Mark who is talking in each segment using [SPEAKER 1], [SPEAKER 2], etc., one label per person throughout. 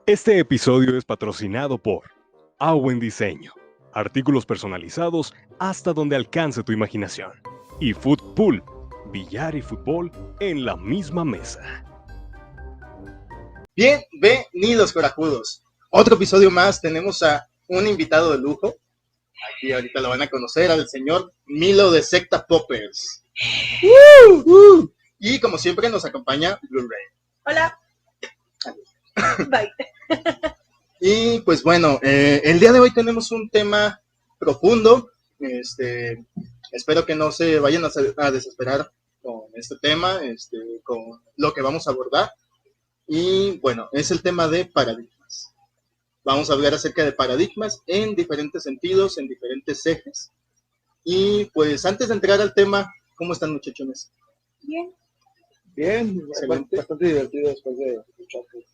[SPEAKER 1] Este episodio es patrocinado por Awen Diseño, artículos personalizados hasta donde alcance tu imaginación, y Footpool, billar y fútbol en la misma mesa.
[SPEAKER 2] Bienvenidos, corajudos. Otro episodio más, tenemos a un invitado de lujo. Aquí ahorita lo van a conocer, al señor Milo de Secta Poppers. Y como siempre nos acompaña Blu-ray.
[SPEAKER 3] Hola. Bye.
[SPEAKER 2] Y pues bueno, el día de hoy tenemos un tema profundo. Espero que no se vayan a desesperar con este tema, con lo que vamos a abordar. Y bueno, es el tema de paradigmas. Vamos a hablar acerca de paradigmas en diferentes sentidos, en diferentes ejes. Y pues antes de entrar al tema, ¿cómo están, muchachones?
[SPEAKER 3] Bien.
[SPEAKER 4] Bien, bastante divertido después de escucharte.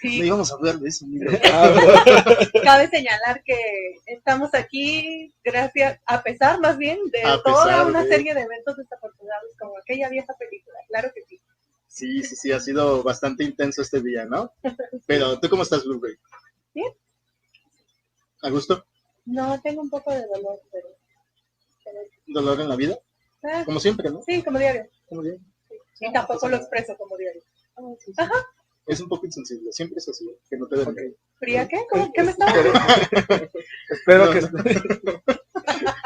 [SPEAKER 2] Sí. No íbamos a hablar de eso.
[SPEAKER 3] Cabe señalar que estamos aquí gracias, a pesar más bien de toda una serie de eventos desafortunados como aquella vieja película, claro que sí.
[SPEAKER 2] Sí, ha sido bastante intenso este día, ¿no? Pero, ¿tú cómo estás, Blu-ray?
[SPEAKER 3] Bien.
[SPEAKER 2] ¿A gusto?
[SPEAKER 3] No, tengo un poco de dolor, pero...
[SPEAKER 2] ¿Dolor en la vida? Como siempre, ¿no?
[SPEAKER 3] Sí, como diario.
[SPEAKER 2] Como diario.
[SPEAKER 3] Sí. Y tampoco lo expreso como diario.
[SPEAKER 2] Sí.
[SPEAKER 3] Ajá.
[SPEAKER 2] Es un poco insensible, siempre es así, que no te den. Okay.
[SPEAKER 3] ¿Fría qué? ¿Qué me estaba diciendo?
[SPEAKER 4] Espero que...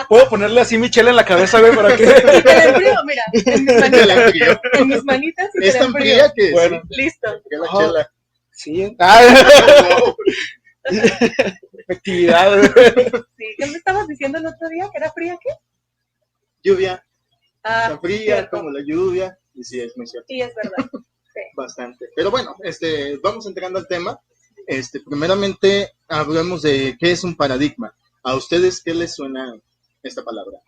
[SPEAKER 4] ¿Puedo ponerle así mi chela en la cabeza, güey, para que...?
[SPEAKER 3] Te la enfrío, mira, en mis manitas y
[SPEAKER 2] es
[SPEAKER 3] te la
[SPEAKER 2] tan
[SPEAKER 3] enfrío.
[SPEAKER 2] fría que
[SPEAKER 4] bueno,
[SPEAKER 2] sí.
[SPEAKER 3] Listo.
[SPEAKER 2] La chela.
[SPEAKER 4] Sí. Efectividad.
[SPEAKER 3] Sí, ¿qué me estabas diciendo el otro día? ¿Que era fría qué?
[SPEAKER 2] Lluvia. Tan fría
[SPEAKER 3] cierto.
[SPEAKER 2] como la lluvia. Y sí, es muy cierto.
[SPEAKER 3] Sí, es verdad. Sí.
[SPEAKER 2] Bastante. Pero bueno, vamos entrando al tema. Primeramente, hablamos de qué es un paradigma. ¿A ustedes qué les suena esta palabra?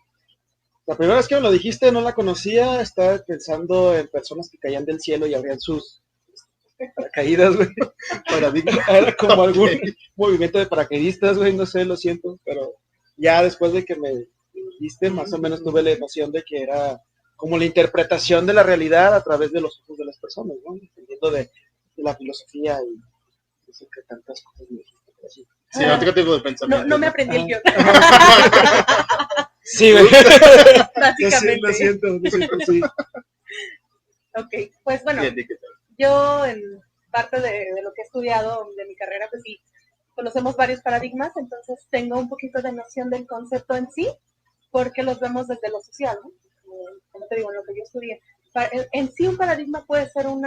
[SPEAKER 4] La primera vez que me lo dijiste no la conocía, estaba pensando en personas que caían del cielo y abrían sus paracaídas, güey.
[SPEAKER 2] Paradigma.
[SPEAKER 4] Era como algún movimiento de paracaidistas, güey, no sé, lo siento, pero ya después de que me dijiste, más o menos tuve la noción de que era como la interpretación de la realidad a través de los ojos de las personas, ¿no? Dependiendo de la filosofía y no sé qué tantas cosas me dijiste, pero sí.
[SPEAKER 2] Sí, otro tipo de pensamiento.
[SPEAKER 3] No me aprendí el guión.
[SPEAKER 4] Sí, güey.
[SPEAKER 3] Básicamente.
[SPEAKER 4] Lo siento, sí.
[SPEAKER 3] Ok, pues bueno,
[SPEAKER 2] Bien,
[SPEAKER 3] yo en parte de lo que he estudiado de mi carrera, pues sí, conocemos varios paradigmas, entonces tengo un poquito de noción del concepto en sí, porque los vemos desde lo social, ¿no? Como te digo, en lo que yo estudié. En sí un paradigma puede ser un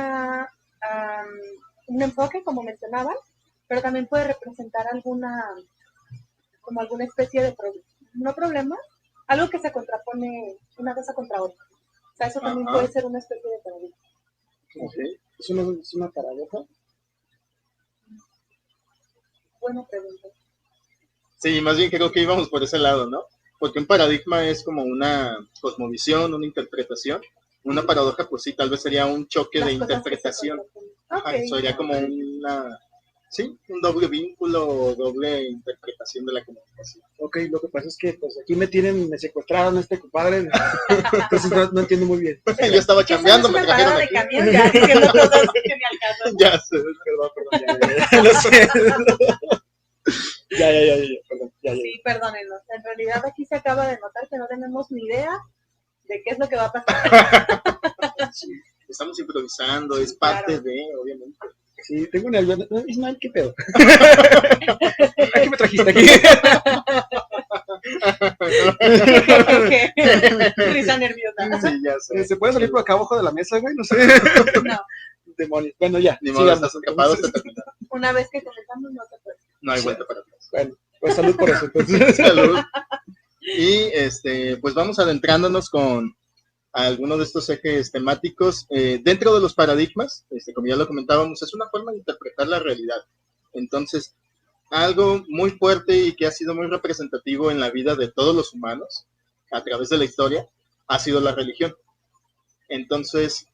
[SPEAKER 3] enfoque, como mencionaban, pero también puede representar alguna especie de no problema, algo que se contrapone una cosa contra otra. O sea, eso también puede ser una especie de paradigma.
[SPEAKER 2] Okay.
[SPEAKER 4] ¿Es una paradoja?
[SPEAKER 3] Buena pregunta.
[SPEAKER 2] Sí, más bien creo que íbamos por ese lado, ¿no? Porque un paradigma es como una cosmovisión, una interpretación. Una paradoja, pues sí, tal vez sería un choque de interpretación.
[SPEAKER 3] Okay.
[SPEAKER 2] Sería como un doble vínculo o doble interpretación de la comunicación.
[SPEAKER 4] Ok, lo que pasa es que pues aquí me secuestraron a este compadre, entonces no entiendo muy bien.
[SPEAKER 2] Yo estaba chambeando, me trajeron aquí.
[SPEAKER 3] Camión, ya diciendo cosas que me alcanzan.
[SPEAKER 2] Ya sé, perdón,
[SPEAKER 4] Lo siento. Ya, perdón.
[SPEAKER 3] Sí, perdónenos. En realidad aquí se acaba de notar que no tenemos ni idea de qué es lo que va a pasar.
[SPEAKER 2] Sí, estamos improvisando, es parte de, obviamente.
[SPEAKER 4] Sí, tengo una... Ismael, ¿qué pedo? ¿A qué me trajiste aquí?
[SPEAKER 3] Risa nerviosa.
[SPEAKER 2] Sí, ya sé.
[SPEAKER 4] ¿Se puede salir por acá abajo de la mesa, güey? No sé.
[SPEAKER 3] No.
[SPEAKER 4] Demonios. Bueno, ya.
[SPEAKER 2] Ni modo, estás escapado.
[SPEAKER 3] Una vez que comenzamos no se puede.
[SPEAKER 2] No hay vuelta para atrás.
[SPEAKER 4] Bueno, pues salud por eso. Entonces.
[SPEAKER 2] Salud. Y pues vamos adentrándonos con algunos de estos ejes temáticos. Dentro de los paradigmas, como ya lo comentábamos, es una forma de interpretar la realidad. Entonces, algo muy fuerte y que ha sido muy representativo en la vida de todos los humanos a través de la historia ha sido la religión. Entonces,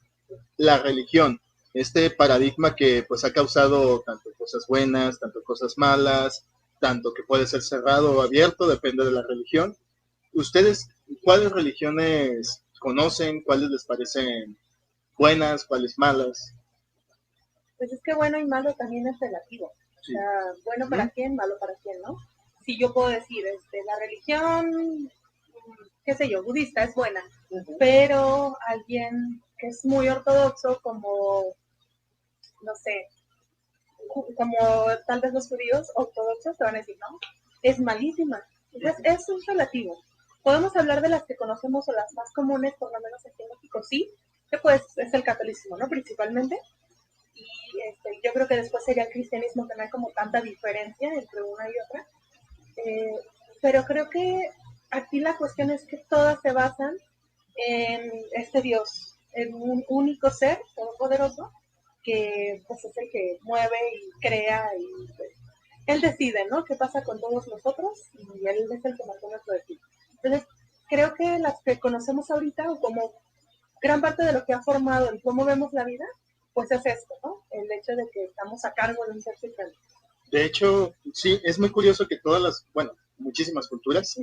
[SPEAKER 2] la religión, este paradigma que pues ha causado tanto cosas buenas, tanto cosas malas, tanto que puede ser cerrado o abierto, depende de la religión. ¿Ustedes cuáles religiones conocen? ¿Cuáles les parecen buenas? ¿Cuáles malas?
[SPEAKER 3] Pues es que bueno y malo también es relativo.
[SPEAKER 2] Sí.
[SPEAKER 3] O sea, bueno para quién, malo para quién, ¿no? Si yo puedo decir, la religión, qué sé yo, budista es buena, pero alguien que es muy ortodoxo, como, no sé, como tal vez los judíos ortodoxos te van a decir, no, es malísima. Entonces, eso es relativo. Podemos hablar de las que conocemos o las más comunes, por lo menos aquí en México, sí, que pues es el catolicismo, ¿no? Principalmente. Y yo creo que después sería el cristianismo, que no hay como tanta diferencia entre una y otra. Pero creo que aquí la cuestión es que todas se basan en este Dios, en un único ser todopoderoso, que pues es el que mueve y crea y pues, él decide, ¿no? ¿Qué pasa con todos nosotros? Y él es el que marca nuestro destino. Entonces, creo que las que conocemos ahorita, o como gran parte de lo que ha formado el cómo vemos la vida, pues es esto, ¿no? El hecho de que estamos a cargo de un ser supremo.
[SPEAKER 2] De hecho, sí, es muy curioso que todas las, bueno, muchísimas culturas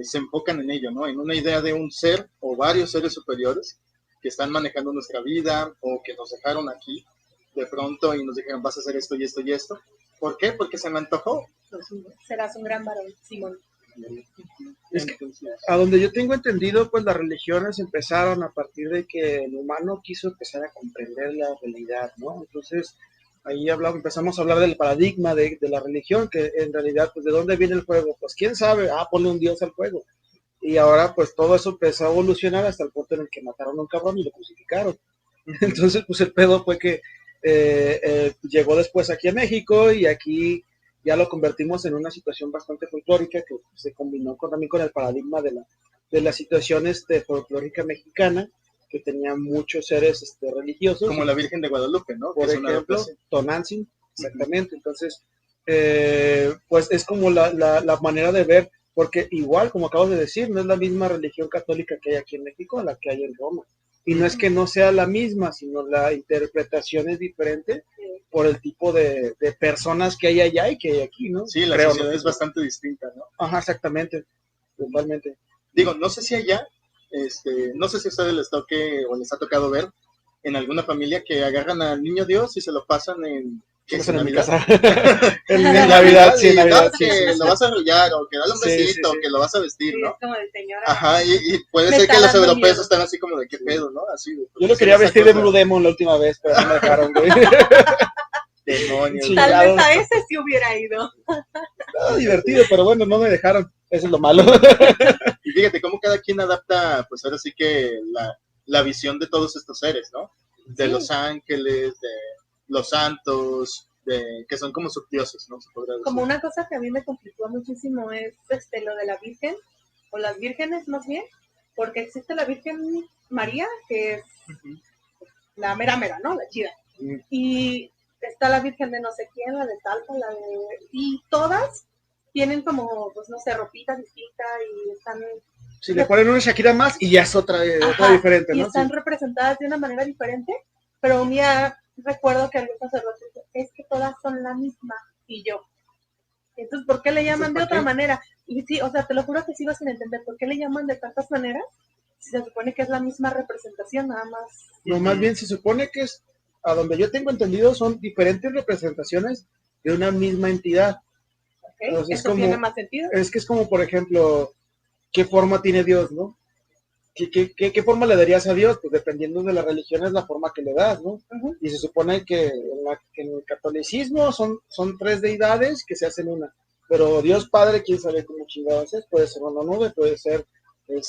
[SPEAKER 2] se enfocan en ello, ¿no? En una idea de un ser o varios seres superiores que están manejando nuestra vida o que nos dejaron aquí de pronto y nos dijeron, vas a hacer esto y esto y esto. ¿Por qué? Porque se me antojó.
[SPEAKER 3] Serás un gran varón, Simón.
[SPEAKER 4] Es que, a donde yo tengo entendido, pues las religiones empezaron a partir de que el humano quiso empezar a comprender la realidad, ¿no? Entonces, ahí empezamos a hablar del paradigma de la religión, que en realidad, pues, ¿de dónde viene el fuego? Pues, ¿quién sabe? Ponle un dios al fuego. Y ahora, pues, todo eso empezó a evolucionar hasta el punto en el que mataron a un cabrón y lo crucificaron. Entonces, pues, el pedo fue que llegó después aquí a México y aquí ya lo convertimos en una situación bastante folclórica que se combinó también con el paradigma de la situación folclórica mexicana, que tenía muchos seres religiosos.
[SPEAKER 2] Como la Virgen de Guadalupe, ¿no?
[SPEAKER 4] Por ejemplo, Tonantzin, exactamente. Entonces, pues es como la manera de ver, porque igual, como acabo de decir, no es la misma religión católica que hay aquí en México a la que hay en Roma. Y no es que no sea la misma, sino la interpretación es diferente por el tipo de personas que hay allá y que hay aquí, ¿no?
[SPEAKER 2] Sí, la sociedad es bastante distinta, ¿no?
[SPEAKER 4] Ajá, exactamente, totalmente.
[SPEAKER 2] Digo, no sé si allá, no sé si a ustedes les toque o les ha tocado ver en alguna familia que agarran al niño Dios y se lo pasan en
[SPEAKER 4] mi casa. en Navidad, sí, en Navidad.
[SPEAKER 2] Que
[SPEAKER 4] sí.
[SPEAKER 2] lo vas a arrullar o que dale un besito,
[SPEAKER 4] sí.
[SPEAKER 2] que lo vas a vestir,
[SPEAKER 3] Sí,
[SPEAKER 2] ¿no?
[SPEAKER 3] es como el señor.
[SPEAKER 2] Ajá, y puede
[SPEAKER 3] Me
[SPEAKER 2] ser
[SPEAKER 3] está
[SPEAKER 2] que los
[SPEAKER 3] dando
[SPEAKER 2] europeos
[SPEAKER 3] miedo.
[SPEAKER 2] están así como de qué pedo, ¿no? Así.
[SPEAKER 4] Yo lo quería vestir de Blue Demon la última vez, pero no me dejaron, güey.
[SPEAKER 2] Demonios.
[SPEAKER 4] Sí.
[SPEAKER 3] Tal vez a ese sí hubiera ido.
[SPEAKER 4] No, divertido, pero bueno, no me dejaron. Eso es lo malo.
[SPEAKER 2] Y fíjate cómo cada quien adapta, pues ahora sí que la visión de todos estos seres, ¿no? De los ángeles, de los santos, que son como subdioses, ¿no? Se podría decir.
[SPEAKER 3] Como una cosa que a mí me conflictó muchísimo es lo de la Virgen, o las vírgenes más bien, porque existe la Virgen María, que es la mera, ¿no? La chida. Y está la Virgen de no sé quién, la de Talpa, y todas tienen como, pues no sé, ropita distinta y están...
[SPEAKER 4] Si le ponen una Shakira más y ya es otra diferente, ¿no?
[SPEAKER 3] Y están representadas de una manera diferente, pero un día recuerdo que algún sacerdote dijo, es que todas son la misma, y yo. Entonces, ¿por qué le llaman de otra manera? Y sí, o sea, te lo juro que sigo sin entender, ¿por qué le llaman de tantas maneras? Si se supone que es la misma representación, nada más.
[SPEAKER 4] No, más bien se supone que es, a donde yo tengo entendido, son diferentes representaciones de una misma entidad.
[SPEAKER 3] ¿Okay?
[SPEAKER 4] Entonces,
[SPEAKER 3] ¿Eso tiene más sentido?
[SPEAKER 4] Es que es como, por ejemplo, ¿qué forma tiene Dios, no? ¿Qué forma le darías a Dios? Pues dependiendo de la religión es la forma que le das, ¿no? Y se supone que en el catolicismo son 3 deidades que se hacen una. Pero Dios Padre, quién sabe cómo chingados es, puede ser una nube, puede ser, no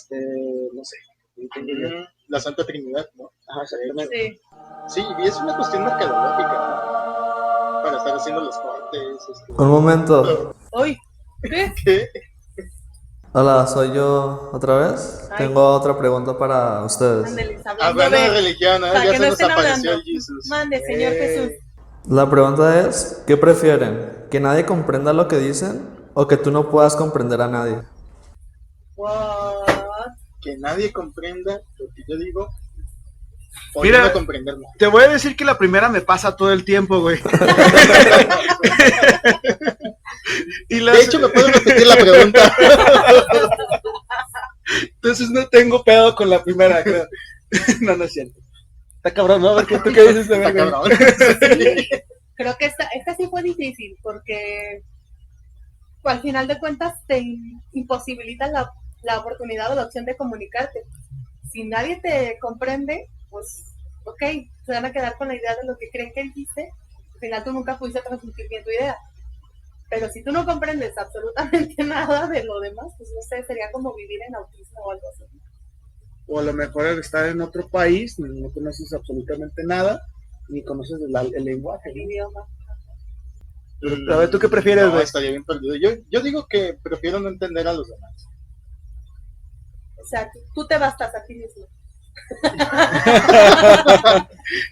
[SPEAKER 4] sé.
[SPEAKER 2] La Santa Trinidad, ¿no?
[SPEAKER 4] Ajá, exactamente.
[SPEAKER 2] Sí, y es una cuestión mercadológica, ¿no? Para estar haciendo los cortes.
[SPEAKER 5] Un momento.
[SPEAKER 3] ¡Uy! ¿Qué?
[SPEAKER 2] ¿Qué?
[SPEAKER 5] Hola, soy yo otra vez.
[SPEAKER 3] Ay.
[SPEAKER 5] Tengo otra pregunta para ustedes.
[SPEAKER 3] Ándeles,
[SPEAKER 2] Hablando de religión,
[SPEAKER 3] para
[SPEAKER 2] ya
[SPEAKER 3] que
[SPEAKER 2] se
[SPEAKER 3] no
[SPEAKER 2] nos
[SPEAKER 3] estén
[SPEAKER 2] apareció
[SPEAKER 3] hablando.
[SPEAKER 2] Jesús.
[SPEAKER 3] Mande, Señor Jesús.
[SPEAKER 5] La pregunta es, ¿qué prefieren? ¿Que nadie comprenda lo que dicen o que tú no puedas comprender a nadie?
[SPEAKER 3] What?
[SPEAKER 2] Que nadie comprenda lo que yo digo. O
[SPEAKER 4] Mira,
[SPEAKER 2] yo no comprender nada.
[SPEAKER 4] Te voy a decir que la primera me pasa todo el tiempo, güey.
[SPEAKER 2] De hecho, ¿me puedes repetir la pregunta?
[SPEAKER 4] Entonces no tengo pedo con la primera, creo. No es cierto. Está cabrón, ¿no? A ver, ¿tú qué dices de
[SPEAKER 2] Está
[SPEAKER 4] ver, güey?
[SPEAKER 2] cabrón.
[SPEAKER 3] Creo que esta sí fue difícil porque al final de cuentas te imposibilita la oportunidad o la opción de comunicarte. Si nadie te comprende, pues, ok, se van a quedar con la idea de lo que creen que dijiste. Al final tú nunca pudiste transmitir bien tu idea. Pero si tú no comprendes absolutamente nada de lo demás, pues no sé, sería como vivir en autismo o algo así.
[SPEAKER 4] O a lo mejor estar en otro país, no conoces absolutamente nada, ni conoces el lenguaje.
[SPEAKER 3] El
[SPEAKER 4] ¿no?
[SPEAKER 3] idioma.
[SPEAKER 4] A ver, ¿tú qué prefieres,
[SPEAKER 2] No,
[SPEAKER 4] güey?
[SPEAKER 2] estaría bien perdido. Yo digo que prefiero no entender a los demás.
[SPEAKER 3] O sea, tú te bastas a ti mismo.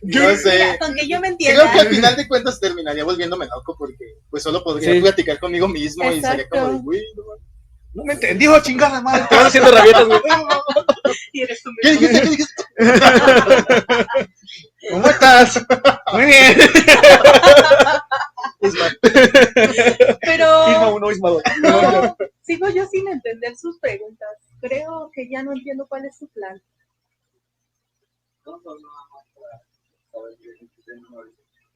[SPEAKER 2] No sé.
[SPEAKER 3] Mira, con que yo me
[SPEAKER 2] Creo
[SPEAKER 3] entienda.
[SPEAKER 2] que al final de cuentas terminaría volviéndome loco porque pues solo podría
[SPEAKER 4] Sí.
[SPEAKER 2] platicar conmigo mismo y sería
[SPEAKER 3] Exacto.
[SPEAKER 2] como de, güey,
[SPEAKER 4] No me entendió, chingada madre. Te van haciendo rabietas, güey.
[SPEAKER 3] Y eres tú
[SPEAKER 2] ¿qué
[SPEAKER 3] mismo.
[SPEAKER 2] dijiste? ¿Qué dijiste?
[SPEAKER 4] ¿Cómo estás? Muy bien.
[SPEAKER 2] Ismael.
[SPEAKER 3] Pero
[SPEAKER 4] Isma 1, Isma 2.
[SPEAKER 3] no, sigo yo sin entender sus preguntas. Creo que ya no entiendo cuál es su plan.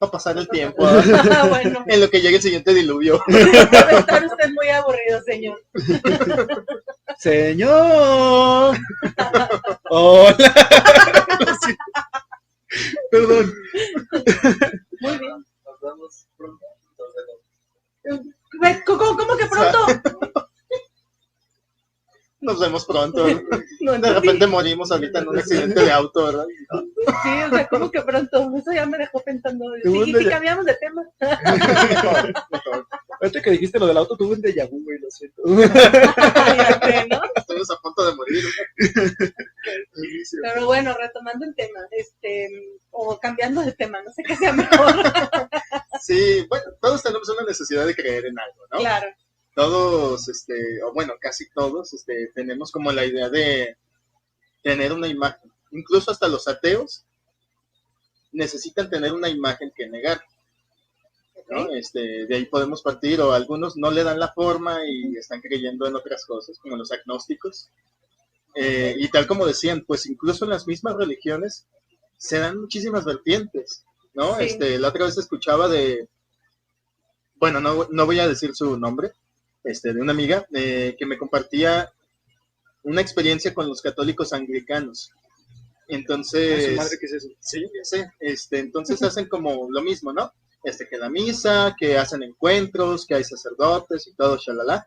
[SPEAKER 2] Va a pasar el tiempo ¿ah?
[SPEAKER 3] Bueno,
[SPEAKER 2] en lo que llegue el siguiente diluvio.
[SPEAKER 3] debe estar usted muy aburrido, señor.
[SPEAKER 4] Señor. Hola. Sí. Perdón.
[SPEAKER 3] Muy bien.
[SPEAKER 6] Nos vemos pronto.
[SPEAKER 3] ¿Cómo que pronto?
[SPEAKER 2] Nos vemos pronto.
[SPEAKER 3] No,
[SPEAKER 2] De repente morimos ahorita en un accidente de auto, ¿verdad?
[SPEAKER 3] sí, o sea, ¿cómo que pronto? Eso ya me dejó pensando. Sí,
[SPEAKER 4] Segundo
[SPEAKER 3] y si
[SPEAKER 4] ya.
[SPEAKER 3] cambiamos de tema.
[SPEAKER 2] Mejor, mejor.
[SPEAKER 4] Ahorita que dijiste lo del auto, tuve un déjà vu, güey, lo siento.
[SPEAKER 3] Ya sé, ¿no?
[SPEAKER 2] Estamos a punto de morir.
[SPEAKER 3] Pero bueno, retomando el tema, o cambiando de tema, no sé qué sea mejor.
[SPEAKER 2] Sí, bueno, todos tenemos una necesidad de creer en algo, ¿no?
[SPEAKER 3] Claro,
[SPEAKER 2] Todos, o bueno, casi todos, tenemos como la idea de tener una imagen. Incluso hasta los ateos necesitan tener una imagen que negar, ¿no?
[SPEAKER 3] ¿ok?
[SPEAKER 2] De ahí podemos partir, o algunos no le dan la forma y están creyendo en otras cosas, como los agnósticos. Y tal como decían, pues incluso en las mismas religiones se dan muchísimas vertientes, ¿no?
[SPEAKER 3] Sí.
[SPEAKER 2] La otra vez escuchaba bueno, no voy a decir su nombre, de una amiga que me compartía una experiencia con los católicos anglicanos. Entonces,
[SPEAKER 4] Su madre, ¿qué es eso?
[SPEAKER 2] sí, ya sé, entonces hacen como lo mismo, ¿no? Que la misa, que hacen encuentros, que hay sacerdotes y todo, shalala.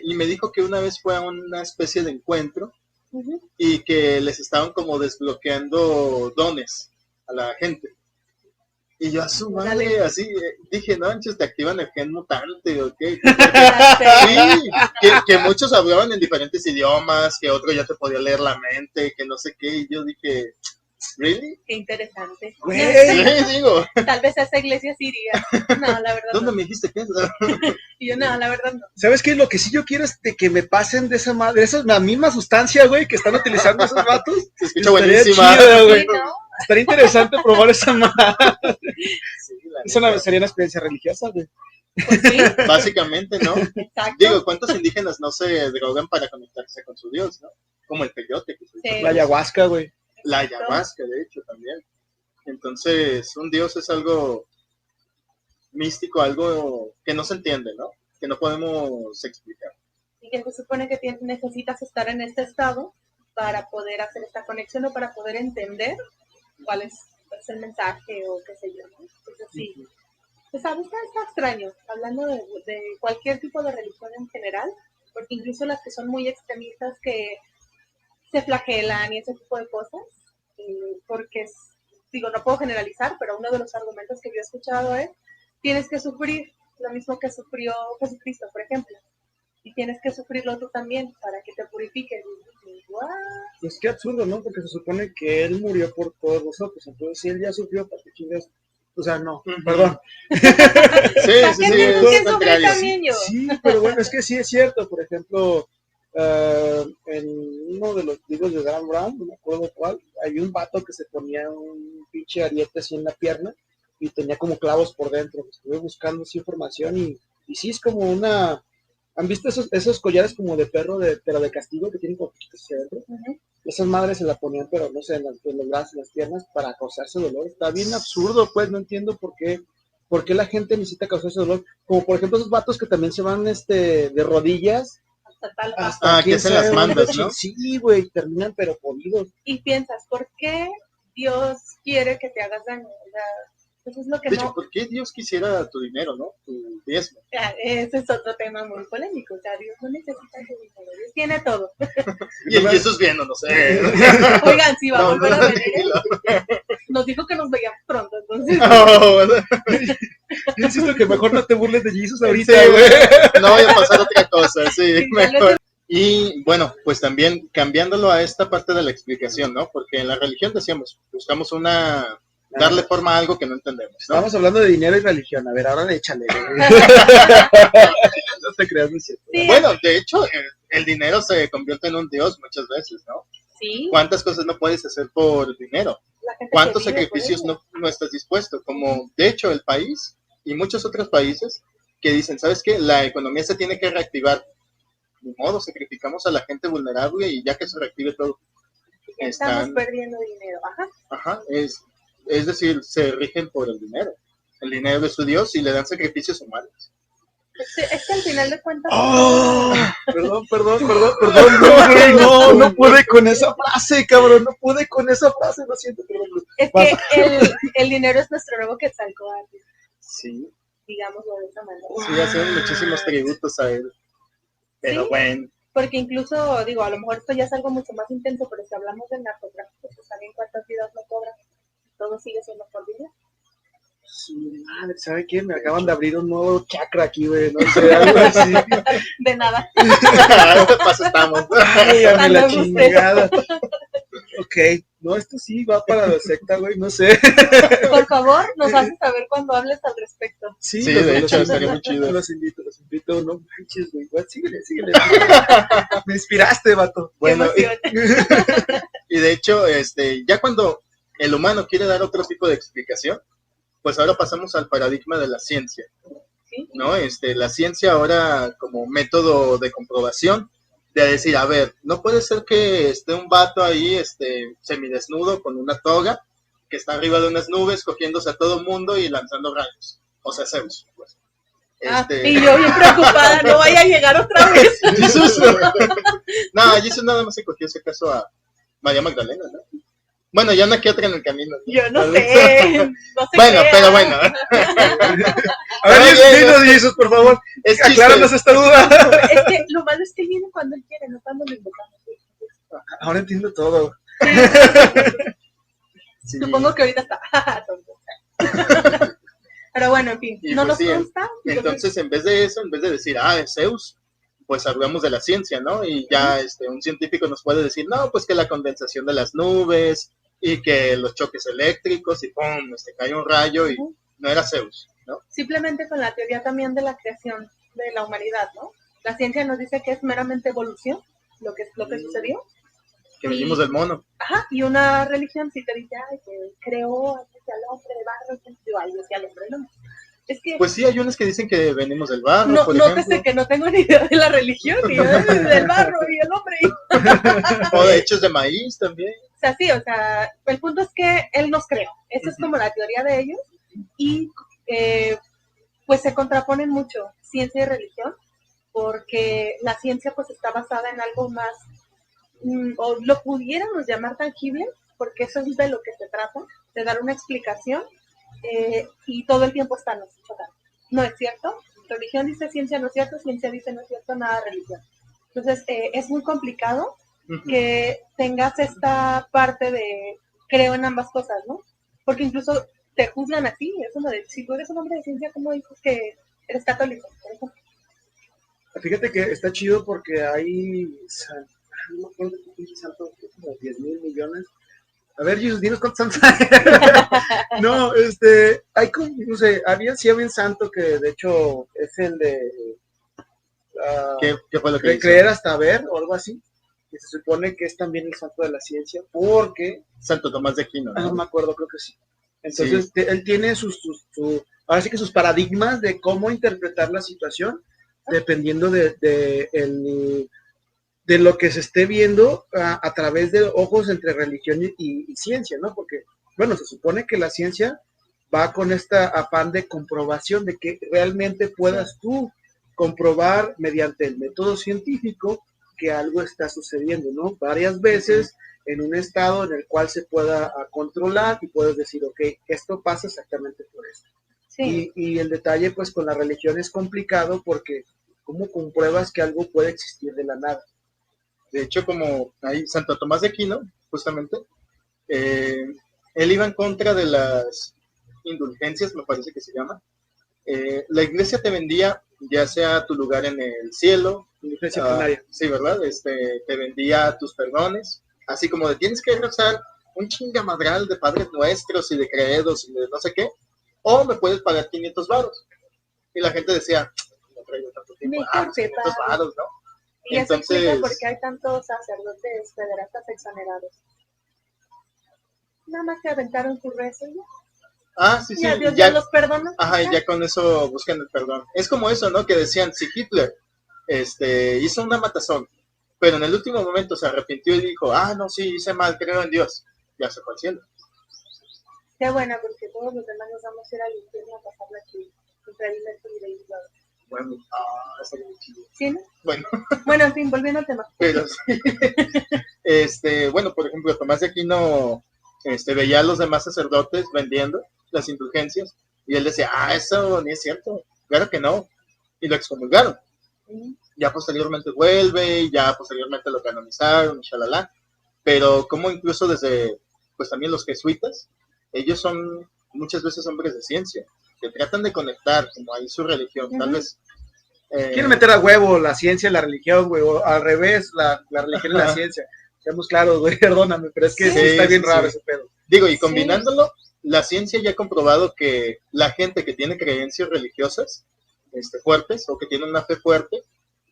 [SPEAKER 2] Y me dijo que una vez fue a una especie de encuentro
[SPEAKER 3] Ujú.
[SPEAKER 2] y que les estaban como desbloqueando dones a la gente. Y yo a su madre,
[SPEAKER 3] Órale.
[SPEAKER 2] así, dije, no, manches, te activan el gen mutante, ¿ok?
[SPEAKER 3] Ya sé.
[SPEAKER 2] Sí, que muchos hablaban en diferentes idiomas, que otro ya te podía leer la mente, que no sé qué, y yo dije, ¿really?
[SPEAKER 3] Qué interesante.
[SPEAKER 4] Güey.
[SPEAKER 2] Sí, digo,
[SPEAKER 3] Tal vez a esa iglesia sí iría. No, la verdad
[SPEAKER 2] ¿dónde
[SPEAKER 3] no.
[SPEAKER 2] me dijiste que es?
[SPEAKER 3] Y yo, no, la verdad no.
[SPEAKER 4] ¿Sabes qué? Lo que sí yo quiero es de que me pasen de esa madre, esa es la misma sustancia, güey, que están utilizando esos vatos.
[SPEAKER 2] Se escucha
[SPEAKER 4] Estaría
[SPEAKER 2] buenísima.
[SPEAKER 4] chido, güey.
[SPEAKER 3] Sí, ¿no?
[SPEAKER 4] Estaría interesante probar esa madre.
[SPEAKER 2] Sí, la
[SPEAKER 4] Eso
[SPEAKER 2] neta.
[SPEAKER 4] sería una experiencia religiosa, güey.
[SPEAKER 3] Pues sí,
[SPEAKER 2] Básicamente, ¿no?
[SPEAKER 3] exacto.
[SPEAKER 2] Digo, ¿cuántos indígenas no se drogan para conectarse con su Dios, no? Como el peyote, que se
[SPEAKER 3] Sí.
[SPEAKER 4] La ayahuasca, güey.
[SPEAKER 2] la ayahuasca, de hecho, también. Entonces, un Dios es algo místico, algo que no se entiende, ¿no? Que no podemos explicar.
[SPEAKER 3] Y que se supone que necesitas estar en este estado para poder hacer esta conexión o para poder entender cuál es el mensaje o qué sé yo, ¿no? Entonces sí, pues a veces está extraño, hablando de cualquier tipo de religión en general, porque incluso las que son muy extremistas que se flagelan y ese tipo de cosas, porque digo, no puedo generalizar, pero uno de los argumentos que yo he escuchado es, tienes que sufrir lo mismo que sufrió Jesucristo, por ejemplo, y tienes que sufrirlo tú también para que te purifiques. Y, ¿what?
[SPEAKER 4] Pues qué absurdo, ¿no? Porque se supone que él murió por todos nosotros. Entonces, si él ya sufrió, ¿para qué chingas? O sea, no,
[SPEAKER 2] Ujú.
[SPEAKER 4] perdón.
[SPEAKER 2] Sí,
[SPEAKER 3] ¿Para
[SPEAKER 2] sí,
[SPEAKER 3] qué
[SPEAKER 2] sí,
[SPEAKER 3] tienes
[SPEAKER 2] es
[SPEAKER 3] que sufrir
[SPEAKER 2] contrario.
[SPEAKER 3] también yo?
[SPEAKER 4] Sí, pero bueno, es que sí es cierto. Por ejemplo, en uno de los libros de Dan Brown, no me acuerdo cuál, hay un vato que se ponía un pinche ariete así en la pierna y tenía como clavos por dentro. Estuve buscando esa información y sí es como una... ¿Han visto esos collares como de perro, pero de castigo que tienen como piquitos hacia adentro?
[SPEAKER 3] Ujú.
[SPEAKER 4] esas madres se la ponían, pero no sé, en los brazos, en las piernas, para causarse dolor. Está bien absurdo, pues, no entiendo por qué la gente necesita causarse dolor. Como por ejemplo esos vatos que también se van de rodillas
[SPEAKER 3] Hasta tal
[SPEAKER 4] hasta
[SPEAKER 2] que se las mandas, ¿no?
[SPEAKER 4] Sí, güey, terminan pero jodidos.
[SPEAKER 3] y piensas, ¿por qué Dios quiere que te hagas daño? O sea, eso es lo que
[SPEAKER 2] De hecho,
[SPEAKER 3] no...
[SPEAKER 2] ¿por qué Dios quisiera tu dinero, no? Tu diezmo.
[SPEAKER 3] Ese es otro tema muy polémico. O sea, Dios no necesita tu dinero. Dios tiene todo.
[SPEAKER 2] Y el Jesús viendo, no sé.
[SPEAKER 3] Oigan, si va a
[SPEAKER 2] No,
[SPEAKER 3] volver
[SPEAKER 2] no,
[SPEAKER 3] a venir,
[SPEAKER 2] tranquilo.
[SPEAKER 3] nos dijo que nos veíamos pronto. Entonces,
[SPEAKER 4] Yo insisto que mejor no te burles de Jesús
[SPEAKER 2] Sí,
[SPEAKER 4] ahorita,
[SPEAKER 2] güey.
[SPEAKER 4] güey.
[SPEAKER 2] No vaya a pasar otra cosa, sí,
[SPEAKER 3] Sí, ya
[SPEAKER 2] mejor. Y bueno, pues también cambiándolo a esta parte de la explicación, ¿no? Porque en la religión decíamos, buscamos darle forma a algo que no entendemos, ¿no?
[SPEAKER 4] Estamos hablando de dinero y religión. A ver, ahora échale, güey. No te creas, no es cierto.
[SPEAKER 3] sí,
[SPEAKER 2] Bueno, de hecho, el dinero se convierte en un dios muchas veces, ¿no?
[SPEAKER 3] sí,
[SPEAKER 2] ¿Cuántas cosas no puedes hacer por dinero?
[SPEAKER 3] la gente
[SPEAKER 2] ¿Cuántos
[SPEAKER 3] que vive
[SPEAKER 2] sacrificios
[SPEAKER 3] por eso.
[SPEAKER 2] no estás dispuesto? Como, de hecho, el país y muchos otros países que dicen, ¿sabes qué? La economía se tiene que reactivar. De modo, sacrificamos a la gente vulnerable y ya que se reactive todo.
[SPEAKER 3] Estamos perdiendo dinero. Ajá.
[SPEAKER 2] Ajá, es decir, se rigen por el dinero. El dinero de su Dios y le dan sacrificios humanos.
[SPEAKER 3] Es que al final de cuentas,
[SPEAKER 4] Oh, perdón, no, güey, no pude con esa frase, cabrón, no pude con esa frase, lo siento, perdón.
[SPEAKER 3] es que el dinero es nuestro nuevo Quetzalcóatl,
[SPEAKER 2] Sí,
[SPEAKER 3] digámoslo de esa manera.
[SPEAKER 2] sí, hacen muchísimos tributos a él. Pero
[SPEAKER 3] Sí.
[SPEAKER 2] bueno,
[SPEAKER 3] Porque incluso, digo, a lo mejor esto ya es algo mucho más intenso, pero si hablamos del narcotráfico, pues también cuántas vidas no cobran, todo sigue siendo por vida.
[SPEAKER 4] Su madre, ¿sabe qué? Me acaban de abrir un nuevo chakra aquí, güey, no sé, algo así.
[SPEAKER 3] De nada.
[SPEAKER 2] ¿qué pasa estamos?
[SPEAKER 4] Ay, a mí la
[SPEAKER 3] Anda usted.
[SPEAKER 4] chingada. Ok, no, esto sí va para la secta, güey, no sé.
[SPEAKER 3] Por favor, nos haces saber cuando hables al respecto.
[SPEAKER 2] Sí, de hecho, estaría muy chido.
[SPEAKER 4] Los invito, no manches, güey, síguele. Me inspiraste, vato.
[SPEAKER 2] Bueno,
[SPEAKER 3] Qué emoción.
[SPEAKER 2] y de hecho, ya cuando el humano quiere dar otro tipo de explicación, pues ahora pasamos al paradigma de la ciencia,
[SPEAKER 3] ¿Sí?
[SPEAKER 2] ¿no? La ciencia ahora como método de comprobación, de decir, a ver, no puede ser que esté un vato ahí, semidesnudo con una toga, que está arriba de unas nubes, cogiéndose a todo mundo y lanzando rayos. O sea, Zeus, pues.
[SPEAKER 3] Y yo bien preocupada, no vaya a llegar otra vez.
[SPEAKER 2] Jesús. No, Jesús nada más se cogió ese caso a María Magdalena, ¿no? Bueno, ya no queda otra en el camino, ¿no?
[SPEAKER 3] Yo no
[SPEAKER 2] Tal
[SPEAKER 3] sé,
[SPEAKER 2] vez.
[SPEAKER 3] no sé.
[SPEAKER 2] Bueno, pero bueno.
[SPEAKER 4] A ver, dinos, Jesús, por favor,
[SPEAKER 2] Es
[SPEAKER 4] acláranos
[SPEAKER 2] chiste.
[SPEAKER 4] esta duda.
[SPEAKER 3] Es que lo malo es que él viene cuando él quiere, no cuando lo invocamos.
[SPEAKER 4] Ahora entiendo todo.
[SPEAKER 2] Sí.
[SPEAKER 3] Supongo que ahorita está. Pero bueno, en fin,
[SPEAKER 2] Y
[SPEAKER 3] no
[SPEAKER 2] pues
[SPEAKER 3] nos
[SPEAKER 2] sí,
[SPEAKER 3] consta.
[SPEAKER 2] Entonces, en vez de eso, en vez de decir, es Zeus, pues hablamos de la ciencia, ¿no? Y ya un científico nos puede decir, no, pues que la condensación de las nubes y que los choques eléctricos y ¡pum! Cae un rayo y no era Zeus, ¿no?
[SPEAKER 3] Simplemente con la teoría también de la creación de la humanidad, ¿no? La ciencia nos dice que es meramente evolución, lo que sucedió.
[SPEAKER 2] Que venimos del mono.
[SPEAKER 3] Ajá, y una religión sí te dice, ay, que creó al hombre de barro, que yo, ay, decía al hombre, no. Es que
[SPEAKER 2] Pues sí, hay unos que dicen que venimos del barro,
[SPEAKER 3] no,
[SPEAKER 2] por
[SPEAKER 3] nótese
[SPEAKER 2] ejemplo.
[SPEAKER 3] que no tengo ni idea de la religión, ni del barro y el hombre.
[SPEAKER 2] O de hechos de maíz también.
[SPEAKER 3] O sea, sí, o sea, el punto es que él nos creó. Esa es como la teoría de ellos. Y pues se contraponen mucho ciencia y religión, porque la ciencia pues está basada en algo más, o lo pudiéramos llamar tangible, porque eso es de lo que se trata, de dar una explicación, y todo el tiempo están chocando. No es cierto, religión dice ciencia no es cierto, ciencia dice no es cierto, nada religión. Entonces es muy complicado que tengas esta parte de creo en ambas cosas, ¿no? Porque incluso te juzgan así, es uno de, si tú eres un hombre de ciencia, ¿cómo dices que eres católico? Por ejemplo?
[SPEAKER 4] Fíjate que está chido porque hay, no me acuerdo qué santo, como 10,000 millones. A ver, Jesús, dinos cuántos santos hay. No, hay como, no sé, había un santo que de hecho es el de
[SPEAKER 2] ¿Qué fue lo que hizo?
[SPEAKER 4] creer hasta ver o algo así. Que se supone que es también el santo de la ciencia, porque
[SPEAKER 2] Santo Tomás de Aquino,
[SPEAKER 4] no
[SPEAKER 2] ¿no?
[SPEAKER 4] me acuerdo, creo que sí. Entonces, él tiene ahora sí que sus paradigmas de cómo interpretar la situación, dependiendo de de lo que se esté viendo a través de ojos entre religión y ciencia, ¿no? Porque, bueno, se supone que la ciencia va con este afán de comprobación, de que realmente puedas tú comprobar mediante el método científico que algo está sucediendo, ¿no? Varias veces en un estado en el cual se pueda controlar y puedes decir, ok, esto pasa exactamente por esto.
[SPEAKER 3] Sí.
[SPEAKER 4] Y el detalle, pues, con la religión es complicado porque ¿cómo compruebas que algo puede existir de la nada?
[SPEAKER 2] De hecho, como ahí Santo Tomás de Aquino, justamente, él iba en contra de las indulgencias, me parece que se llama. La iglesia te vendía ya sea tu lugar en el cielo,
[SPEAKER 4] Indulgencia plenaria.
[SPEAKER 2] sí, ¿verdad? Te vendía tus perdones, así como de tienes que rezar un chingamadral de padres nuestros y de credos y de no sé qué, o me puedes pagar 500 varos. Y la gente decía, no traigo tanto tiempo, 500 varos, ¿no?
[SPEAKER 3] Y eso explica por qué hay tantos sacerdotes pederastas exonerados. Nada más que aventaron su rezo y ya.
[SPEAKER 2] Sí,
[SPEAKER 3] ya Dios ya los perdona.
[SPEAKER 2] Ajá, y ya con eso buscan el perdón. Es como eso, ¿no? Que decían, si Hitler hizo una matazón, pero en el último momento se arrepintió y dijo, no, sí, hice mal, creo en Dios, ya se fue al cielo.
[SPEAKER 3] Qué buena, porque todos los demás nos vamos a ir al infierno a pasarla aquí, increíblemente individual.
[SPEAKER 2] Bueno, eso es muy chido.
[SPEAKER 3] ¿Sí, no?
[SPEAKER 2] Bueno,
[SPEAKER 3] en fin, volviendo al tema.
[SPEAKER 2] Pero sí. Bueno, por ejemplo, Tomás de Aquino veía a los demás sacerdotes vendiendo las indulgencias y él decía, eso ni es cierto, claro que no, y lo excomulgaron. Ya posteriormente vuelve, y ya posteriormente lo canonizaron, shalala, pero como incluso desde, pues también los jesuitas, ellos son muchas veces hombres de ciencia, que tratan de conectar como ahí su religión, tal vez.
[SPEAKER 4] Quieren meter a huevo la ciencia y la religión, güey, o al revés, la religión y la ciencia. Seamos claros, güey, perdóname, pero es que sí está bien raro ese pedo.
[SPEAKER 2] Digo, y combinándolo, la ciencia ya ha comprobado que la gente que tiene creencias religiosas fuertes o que tiene una fe fuerte,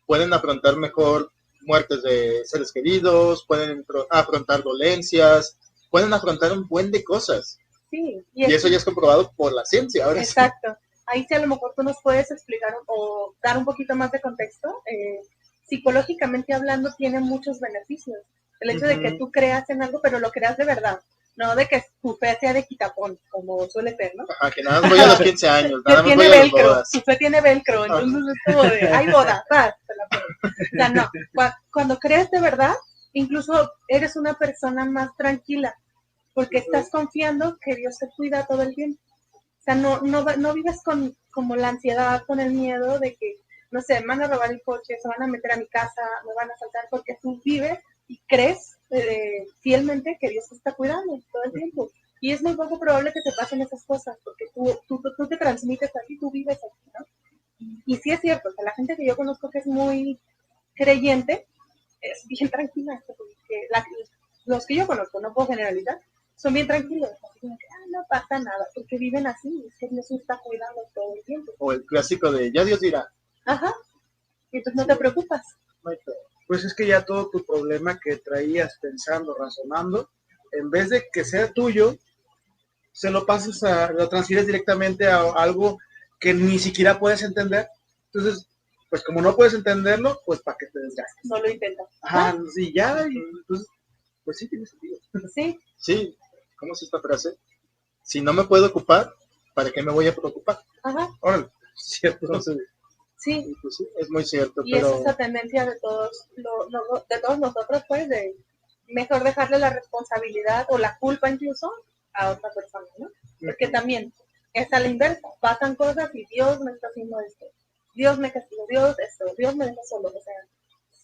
[SPEAKER 2] pueden afrontar mejor muertes de seres queridos, pueden afrontar dolencias, pueden afrontar un buen de cosas.
[SPEAKER 3] Sí.
[SPEAKER 2] Y eso ya es comprobado por la ciencia. Ahora
[SPEAKER 3] exacto. Sí. Ahí sí a lo mejor tú nos puedes explicar o dar un poquito más de contexto. Psicológicamente hablando tiene muchos beneficios. El hecho de que tú creas en algo, pero lo creas de verdad. No de que tu fe sea de quitapón, como suele ser, ¿no?
[SPEAKER 2] Ajá, que nada más voy a los 15 años, nada más
[SPEAKER 3] tiene
[SPEAKER 2] voy a
[SPEAKER 3] velcro,
[SPEAKER 2] las bodas.
[SPEAKER 3] Tu fe tiene velcro, entonces es como de, hay boda, o sea, no, cuando crees de verdad, incluso eres una persona más tranquila, porque estás confiando que Dios te cuida todo el tiempo. O sea, no vives con como la ansiedad, con el miedo de que, no sé, me van a robar el coche, se van a meter a mi casa, me van a asaltar, porque tú vives y crees fielmente que Dios te está cuidando todo el tiempo. Y es muy poco probable que te pasen esas cosas, porque tú te transmites así, tú vives así, ¿no? Y sí es cierto, que la gente que yo conozco que es muy creyente, es bien tranquila, porque los que yo conozco, no puedo generalizar, son bien tranquilos, así como que, no pasa nada, porque viven así, es que Dios está cuidando todo el tiempo.
[SPEAKER 2] O el clásico de, ya Dios dirá.
[SPEAKER 3] Ajá, y entonces no te preocupas.
[SPEAKER 4] Pues es que ya todo tu problema que traías pensando, razonando, en vez de que sea tuyo, se lo pasas lo transfieres directamente a algo que ni siquiera puedes entender. Entonces, pues como no puedes entenderlo, pues para que te desgastes.
[SPEAKER 3] No lo intentas.
[SPEAKER 4] Ajá, sí, ya, y entonces, pues sí tiene sentido.
[SPEAKER 3] Sí.
[SPEAKER 2] Sí, ¿cómo es esta frase? Si no me puedo ocupar, ¿para qué me voy a preocupar?
[SPEAKER 3] Ajá.
[SPEAKER 2] Órale, cierto. Entonces,
[SPEAKER 3] sí.
[SPEAKER 2] Pues sí, es muy cierto.
[SPEAKER 3] Y pero es esa tendencia de todos nosotros, pues, de mejor dejarle la responsabilidad o la culpa incluso a otra persona, ¿no? Porque también es a la inversa, pasan cosas y Dios me está haciendo esto, Dios me castigó, Dios me deja solo, o sea,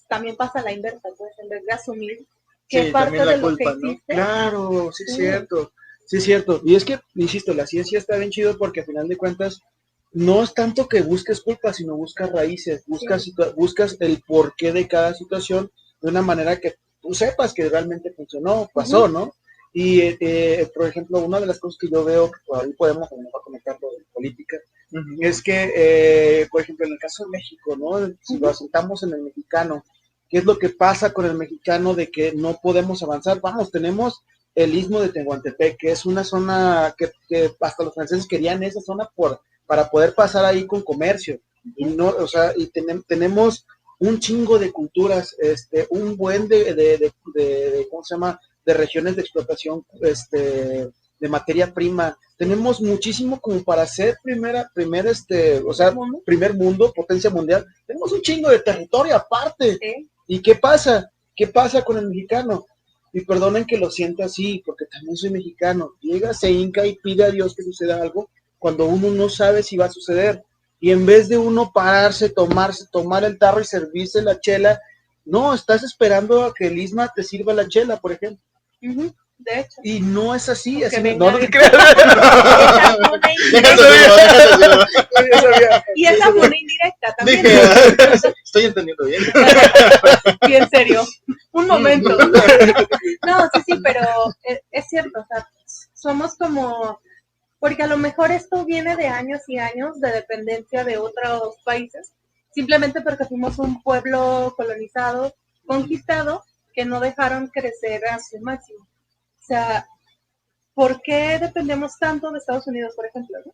[SPEAKER 3] también pasa a la inversa, pues, en vez de asumir que parte de lo
[SPEAKER 2] culpa,
[SPEAKER 3] que hiciste.
[SPEAKER 4] ¿no? Claro, sí es cierto, sí es cierto. Y es que, insisto, la ciencia está bien chido porque a final de cuentas no es tanto que busques culpa, sino buscas raíces, buscas el porqué de cada situación de una manera que tú sepas que realmente funcionó, pasó, ¿no? Y, por ejemplo, una de las cosas que yo veo, que por ahí podemos conectar con política, es que, por ejemplo, en el caso de México, ¿no? Si lo asentamos en el mexicano, ¿qué es lo que pasa con el mexicano de que no podemos avanzar? Vamos, tenemos el Istmo de Tehuantepec, que es una zona que hasta los franceses querían esa zona para poder pasar ahí con comercio. Y no, o sea, y tenemos un chingo de culturas, un buen ¿cómo se llama? De regiones de explotación, de materia prima. Tenemos muchísimo como para ser primer mundo, potencia mundial. Tenemos un chingo de territorio aparte.
[SPEAKER 3] Sí.
[SPEAKER 4] ¿Y qué pasa? ¿Qué pasa con el mexicano? Y perdonen que lo sienta así, porque también soy mexicano. Llega, se hinca y pide a Dios que suceda algo cuando uno no sabe si va a suceder. Y en vez de uno pararse, tomar el tarro y servirse la chela, no, estás esperando a que el Isma te sirva la chela, por ejemplo.
[SPEAKER 3] Uh-huh. De hecho.
[SPEAKER 4] Y no es así.
[SPEAKER 3] Porque
[SPEAKER 4] así
[SPEAKER 3] venga
[SPEAKER 4] no
[SPEAKER 3] de-
[SPEAKER 4] te creas.
[SPEAKER 3] Y esa fue una indirecta también.
[SPEAKER 2] Dije, estoy entendiendo bien.
[SPEAKER 3] Sí, en serio. Un momento. No, sí, pero es cierto, o sea, somos como, porque a lo mejor esto viene de años y años de dependencia de otros países, simplemente porque fuimos un pueblo colonizado, conquistado, que no dejaron crecer a su máximo. O sea, ¿por qué dependemos tanto de Estados Unidos, por ejemplo? ¿No?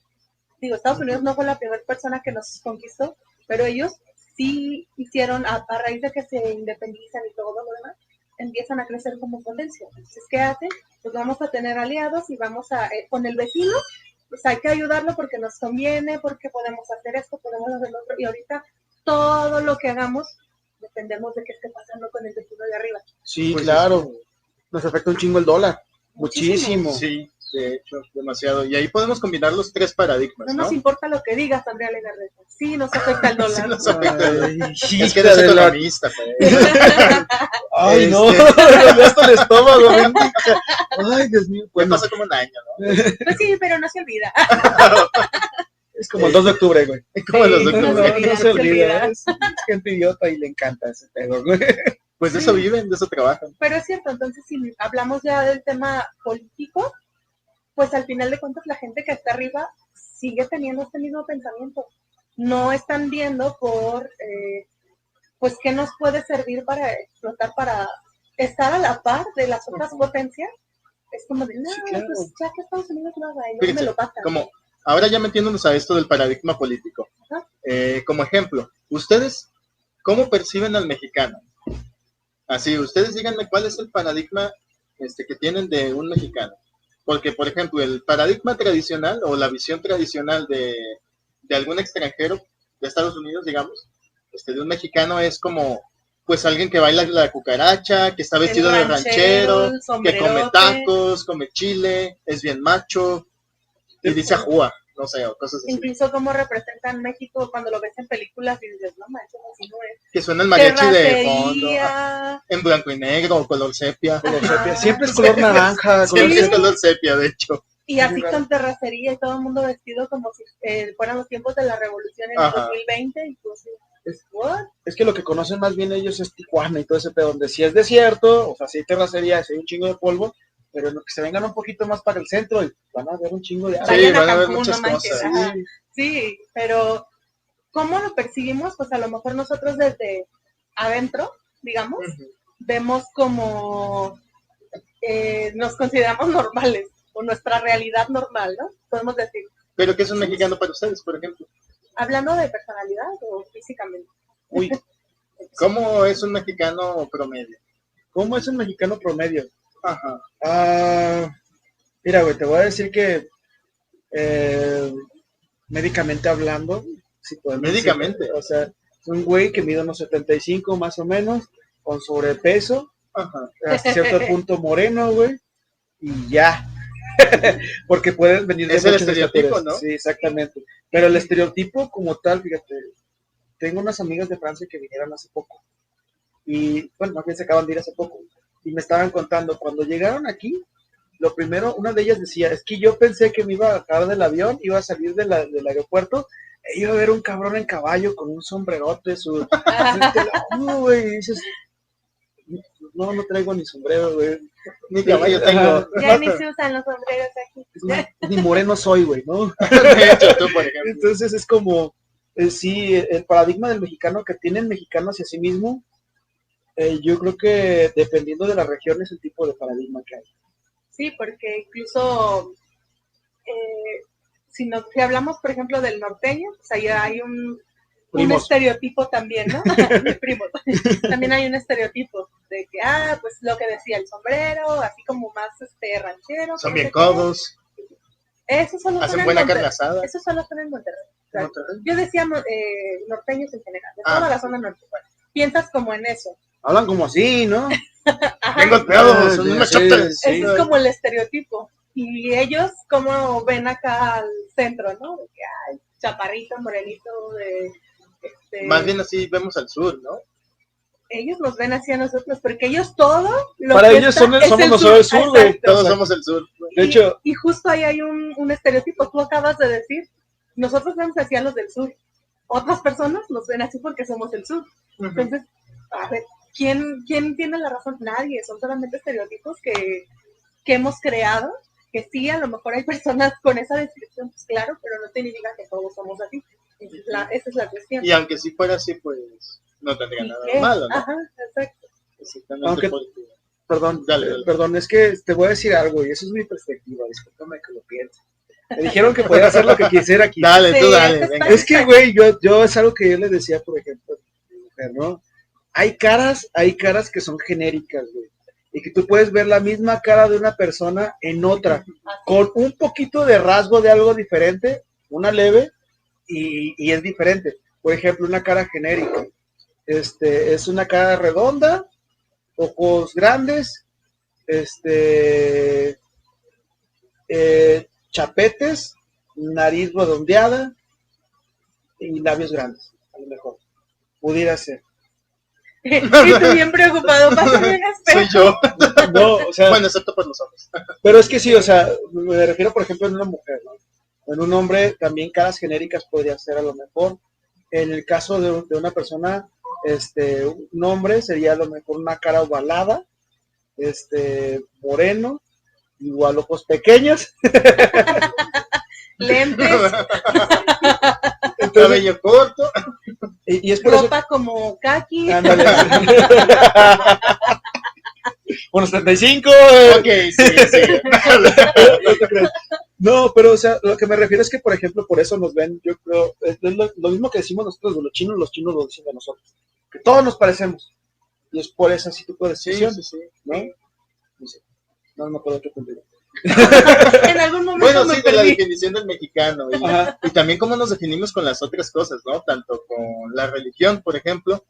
[SPEAKER 3] Digo, Estados Unidos no fue la primera persona que nos conquistó, pero ellos sí hicieron, a raíz de que se independizan y todo lo demás, empiezan a crecer como potencia. Entonces, ¿qué hacen? Pues vamos a tener aliados y vamos a, con el vecino, pues hay que ayudarlo porque nos conviene, porque podemos hacer esto, podemos hacer lo otro, y ahorita todo lo que hagamos dependemos de qué esté pasando con el vecino de arriba.
[SPEAKER 4] Sí,
[SPEAKER 2] Pues
[SPEAKER 4] claro. Nos afecta un chingo el dólar. Muchísimo.
[SPEAKER 2] Sí, de hecho, demasiado. Y ahí podemos combinar los tres paradigmas,
[SPEAKER 3] No
[SPEAKER 2] ¿no?
[SPEAKER 3] nos importa lo que digas, Andrea Legarreta. Sí, nos afecta el
[SPEAKER 2] Sí,
[SPEAKER 3] dólar.
[SPEAKER 2] nos afecta.
[SPEAKER 4] Ay,
[SPEAKER 2] Es que eres
[SPEAKER 4] hija de la-
[SPEAKER 2] economista, pues.
[SPEAKER 4] Ay, no,
[SPEAKER 2] Este-
[SPEAKER 4] me gasta el estómago. Ay, Dios mío.
[SPEAKER 2] Ya
[SPEAKER 4] Bueno,
[SPEAKER 2] pasó como un año, ¿no?
[SPEAKER 3] Pues sí, pero no se olvida.
[SPEAKER 4] es como el 2 de octubre, güey.
[SPEAKER 2] Como los
[SPEAKER 3] Sí,
[SPEAKER 4] No,
[SPEAKER 2] doctores.
[SPEAKER 3] no se olvida,
[SPEAKER 4] no se
[SPEAKER 3] se
[SPEAKER 4] olvida.
[SPEAKER 3] olvida.
[SPEAKER 4] Es gente idiota y le encanta ese pedo, güey.
[SPEAKER 2] Pues de eso viven, de eso trabajan.
[SPEAKER 3] Pero es cierto, entonces si hablamos ya del tema político, pues al final de cuentas la gente que está arriba sigue teniendo este mismo pensamiento. No están viendo por, pues, qué nos puede servir para explotar, para estar a la par de las otras potencias. Es como de, no,
[SPEAKER 4] Sí, claro.
[SPEAKER 3] pues ya que Estados Unidos lo haga y no
[SPEAKER 2] Fíjense,
[SPEAKER 3] me lo pasan.
[SPEAKER 2] como ahora ya metiéndonos a esto del paradigma político.
[SPEAKER 3] Ajá.
[SPEAKER 2] Como ejemplo, ¿ustedes cómo perciben al mexicano? Así, ustedes díganme cuál es el paradigma que tienen de un mexicano. Porque, por ejemplo, el paradigma tradicional o la visión tradicional de algún extranjero de Estados Unidos, digamos, de un mexicano es como, pues, alguien que baila la cucaracha, que está vestido de ranchero,
[SPEAKER 3] el
[SPEAKER 2] que come
[SPEAKER 3] sombrerote.
[SPEAKER 2] tacos, come chile, es bien macho, y dice ajúa, no sé, o cosas así.
[SPEAKER 3] Incluso cómo representan México cuando lo ves en películas y dices, no manches, así no es.
[SPEAKER 2] Que suena el mariachi de fondo,
[SPEAKER 3] Terracería.
[SPEAKER 2] en blanco y negro o color sepia.
[SPEAKER 4] Color sepia. Siempre es color naranja.
[SPEAKER 2] Siempre
[SPEAKER 4] color
[SPEAKER 2] es
[SPEAKER 4] sepia.
[SPEAKER 2] color sepia, de hecho.
[SPEAKER 3] Y así
[SPEAKER 4] Muy raro.
[SPEAKER 3] con terracería y todo el mundo vestido como si fueran los tiempos de la revolución en el
[SPEAKER 2] Ajá.
[SPEAKER 3] 2020. Y pues, ¿what?
[SPEAKER 4] Es que lo que conocen más bien ellos es Tijuana y todo ese pedo, donde sí es desierto, o sea, sí hay terracería, sí hay un chingo de polvo, pero en lo que se vengan un poquito más para el centro y van a ver un chingo de
[SPEAKER 2] Sí,
[SPEAKER 3] Vayan a
[SPEAKER 2] van a ver
[SPEAKER 3] Cancún,
[SPEAKER 2] muchas
[SPEAKER 3] no manches,
[SPEAKER 2] cosas.
[SPEAKER 3] ajá. Sí, pero ¿cómo lo percibimos? Pues a lo mejor nosotros desde adentro, digamos, vemos como nos consideramos normales o nuestra realidad normal, ¿no? Podemos decir,
[SPEAKER 2] Pero ¿qué es un mexicano para ustedes, por ejemplo?
[SPEAKER 3] hablando de personalidad o físicamente.
[SPEAKER 4] Uy,
[SPEAKER 2] ¿Cómo es un mexicano promedio?
[SPEAKER 4] ¿cómo es un mexicano promedio?
[SPEAKER 2] Ajá.
[SPEAKER 4] Mira, güey, te voy a decir que médicamente hablando, sí podemos
[SPEAKER 2] Médicamente.
[SPEAKER 4] decir, o sea, es un güey que mide unos 75 más o menos, con sobrepeso,
[SPEAKER 2] Ajá.
[SPEAKER 4] hasta cierto punto moreno, güey, y ya. Porque pueden venir de
[SPEAKER 2] Es el
[SPEAKER 4] muchas
[SPEAKER 2] estereotipo,
[SPEAKER 4] estaturas.
[SPEAKER 2] ¿no?
[SPEAKER 4] Sí, exactamente. Pero el estereotipo como tal, fíjate, tengo unas amigas de Francia que vinieron hace poco. Y, bueno, más bien se acaban de ir hace poco. Y me estaban contando, cuando llegaron aquí, lo primero, una de ellas decía, es que yo pensé que me iba a bajar del avión, iba a salir del aeropuerto, e iba a ver un cabrón en caballo con un sombrerote, te lo juro, güey, y dices, no traigo ni sombrero, güey.
[SPEAKER 2] Ni caballo tengo.
[SPEAKER 3] Ya ni se usan los sombreros aquí.
[SPEAKER 4] Ni moreno soy, güey, ¿no?
[SPEAKER 2] De hecho, tú, por ejemplo.
[SPEAKER 4] Entonces es como, sí, el paradigma del mexicano que tiene el mexicano hacia sí mismo, yo creo que dependiendo de la región es el tipo de paradigma que hay.
[SPEAKER 3] Sí, porque incluso si hablamos, por ejemplo, del norteño, pues ahí hay un
[SPEAKER 4] Primos.
[SPEAKER 3] estereotipo también, ¿no? De primos. También hay un estereotipo de que, pues lo que decía el sombrero, así como más ranchero.
[SPEAKER 2] Son
[SPEAKER 3] no
[SPEAKER 2] bien
[SPEAKER 3] sé qué.
[SPEAKER 2] codos,
[SPEAKER 3] Eso solo
[SPEAKER 2] hacen
[SPEAKER 3] son en
[SPEAKER 2] buena
[SPEAKER 3] Monterrey.
[SPEAKER 2] carne asada.
[SPEAKER 3] Eso solo son en Monterrey. O sea,
[SPEAKER 2] Monterrey.
[SPEAKER 3] yo decía norteños en general, de
[SPEAKER 2] Ah.
[SPEAKER 3] toda la zona norte. Piensas como en eso.
[SPEAKER 4] Hablan como así, ¿no?
[SPEAKER 3] Ajá.
[SPEAKER 2] Bien golpeados, son
[SPEAKER 4] Sí,
[SPEAKER 2] unos
[SPEAKER 4] sí,
[SPEAKER 2] chotes.
[SPEAKER 4] sí.
[SPEAKER 3] Ese es como el estereotipo. Y ellos, como ven acá al centro, ¿no? De que, chaparrito, morenito,
[SPEAKER 2] Más bien así vemos al sur, ¿no?
[SPEAKER 3] ellos nos ven así a nosotros, porque ellos todo lo
[SPEAKER 4] Para
[SPEAKER 3] que
[SPEAKER 4] ellos
[SPEAKER 3] está es
[SPEAKER 4] somos
[SPEAKER 3] el
[SPEAKER 4] nosotros el sur, güey.
[SPEAKER 3] Exacto.
[SPEAKER 2] Todos somos el sur.
[SPEAKER 4] De hecho,
[SPEAKER 3] Y justo ahí hay un estereotipo, tú acabas de decir, nosotros vemos así a los del sur, otras personas nos ven así porque somos el sur. Entonces, a ver, ¿quién tiene la razón? Nadie, son solamente estereotipos que hemos creado, que sí, a lo mejor hay personas con esa descripción, pues claro, pero no significa que todos somos así. Esa es la cuestión.
[SPEAKER 2] Y aunque si fuera así, pues no tendría
[SPEAKER 3] ¿Y
[SPEAKER 2] nada
[SPEAKER 3] qué?
[SPEAKER 2] de malo, ¿no?
[SPEAKER 3] Ajá, exacto.
[SPEAKER 2] Exactamente.
[SPEAKER 4] Aunque-
[SPEAKER 2] porque-
[SPEAKER 4] perdón,
[SPEAKER 2] Dale, dale.
[SPEAKER 4] perdón, es que te voy a decir algo y eso es mi perspectiva, discúlpame que lo piense. Me dijeron que podía hacer lo que quisiera aquí.
[SPEAKER 2] Dale, tú
[SPEAKER 3] Sí,
[SPEAKER 2] dale.
[SPEAKER 3] ese
[SPEAKER 2] Venga.
[SPEAKER 3] está-
[SPEAKER 4] Es que, güey, yo es algo que yo le decía, por ejemplo, a mi mujer, ¿no? Hay caras que son genéricas, güey. Y que tú puedes ver la misma cara de una persona en otra, con un poquito de rasgo de algo diferente, una leve, y es diferente. Por ejemplo, una cara genérica. Es una cara redonda, ojos grandes, chapetes, nariz redondeada y labios grandes, a lo mejor. Pudiera ser.
[SPEAKER 3] Y estoy bien preocupado, pásame un espejo.
[SPEAKER 2] Soy yo.
[SPEAKER 4] No, o sea,
[SPEAKER 2] Bueno, excepto por los ojos.
[SPEAKER 4] pero es que sí, o sea, me refiero, por ejemplo, en una mujer, ¿no? En un hombre también caras genéricas podría ser a lo mejor. En el caso de una persona, un hombre sería a lo mejor una cara ovalada, moreno, igual ojos pequeños.
[SPEAKER 3] Lentes,
[SPEAKER 4] Entonces,
[SPEAKER 2] Cabello corto.
[SPEAKER 4] y es por eso.
[SPEAKER 3] ropa como kaki.
[SPEAKER 4] Ándale. Unos 35.
[SPEAKER 2] Ok, sí, sí.
[SPEAKER 4] No te creas. No, pero o sea, lo que me refiero es que, por ejemplo, por eso nos ven, yo creo, es lo mismo que decimos nosotros de los chinos lo dicen de nosotros. Que todos nos parecemos. Y es por ese tipo de
[SPEAKER 2] Sí,
[SPEAKER 4] decisión,
[SPEAKER 2] sí, sí.
[SPEAKER 4] ¿no? No sé. No me acuerdo qué punto.
[SPEAKER 3] En algún momento
[SPEAKER 2] Bueno,
[SPEAKER 3] me
[SPEAKER 2] sí, de la
[SPEAKER 3] perdí.
[SPEAKER 2] definición del mexicano.
[SPEAKER 4] Ajá.
[SPEAKER 2] Y también cómo nos definimos con las otras cosas, ¿no? Tanto con la religión, por ejemplo.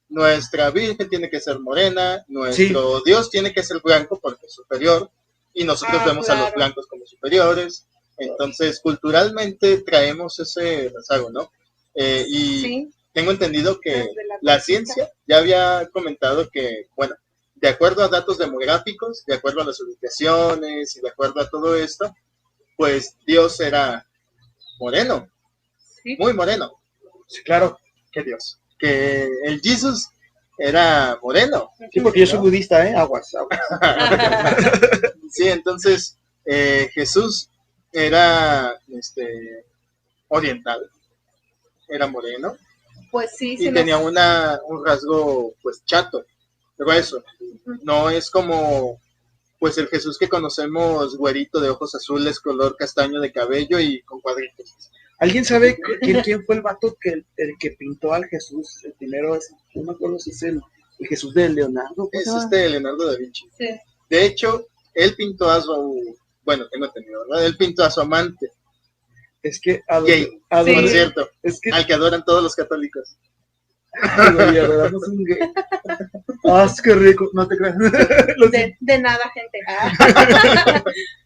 [SPEAKER 2] Nuestra Virgen tiene que ser morena, nuestro Dios tiene que ser blanco porque es superior, y nosotros vemos a los
[SPEAKER 3] Claro.
[SPEAKER 2] blancos como superiores. Entonces, culturalmente traemos ese rezago, ¿no? Y
[SPEAKER 3] Sí,
[SPEAKER 2] tengo entendido que
[SPEAKER 3] desde
[SPEAKER 2] la
[SPEAKER 3] conquista.
[SPEAKER 2] ciencia ya había comentado que, bueno, de acuerdo a datos demográficos, de acuerdo a las ubicaciones y de acuerdo a todo esto, pues Dios era moreno,
[SPEAKER 3] Sí.
[SPEAKER 2] muy moreno.
[SPEAKER 4] Sí, claro.
[SPEAKER 2] Que Dios. Que el Jesús era moreno.
[SPEAKER 4] Sí, porque yo soy
[SPEAKER 2] ¿no?
[SPEAKER 4] budista, ¿eh? Aguas, aguas.
[SPEAKER 2] Sí, entonces Jesús era oriental, era moreno
[SPEAKER 3] Pues sí,
[SPEAKER 2] y
[SPEAKER 3] sí
[SPEAKER 2] tenía
[SPEAKER 3] nos-
[SPEAKER 2] un rasgo pues chato, grueso. No es como pues el Jesús que conocemos, güerito de ojos azules, color castaño de cabello y con cuadritos.
[SPEAKER 4] ¿Alguien sabe quién fue el vato el que pintó al Jesús? El primero, no me acuerdo si es el Jesús de Leonardo. ¿cómo se
[SPEAKER 2] Es
[SPEAKER 4] llama?
[SPEAKER 2] Leonardo da Vinci.
[SPEAKER 3] sí.
[SPEAKER 2] De hecho, él pintó a su, bueno, tengo entendido, ¿verdad? Él pintó a su amante,
[SPEAKER 4] Es que a
[SPEAKER 2] gay,
[SPEAKER 4] donde-
[SPEAKER 2] por cierto,
[SPEAKER 4] es que
[SPEAKER 2] al que adoran todos los católicos.
[SPEAKER 4] ay, güey, agarramos un gay. Ah, es que rico, no te creas. Lo siento.
[SPEAKER 3] De nada, gente.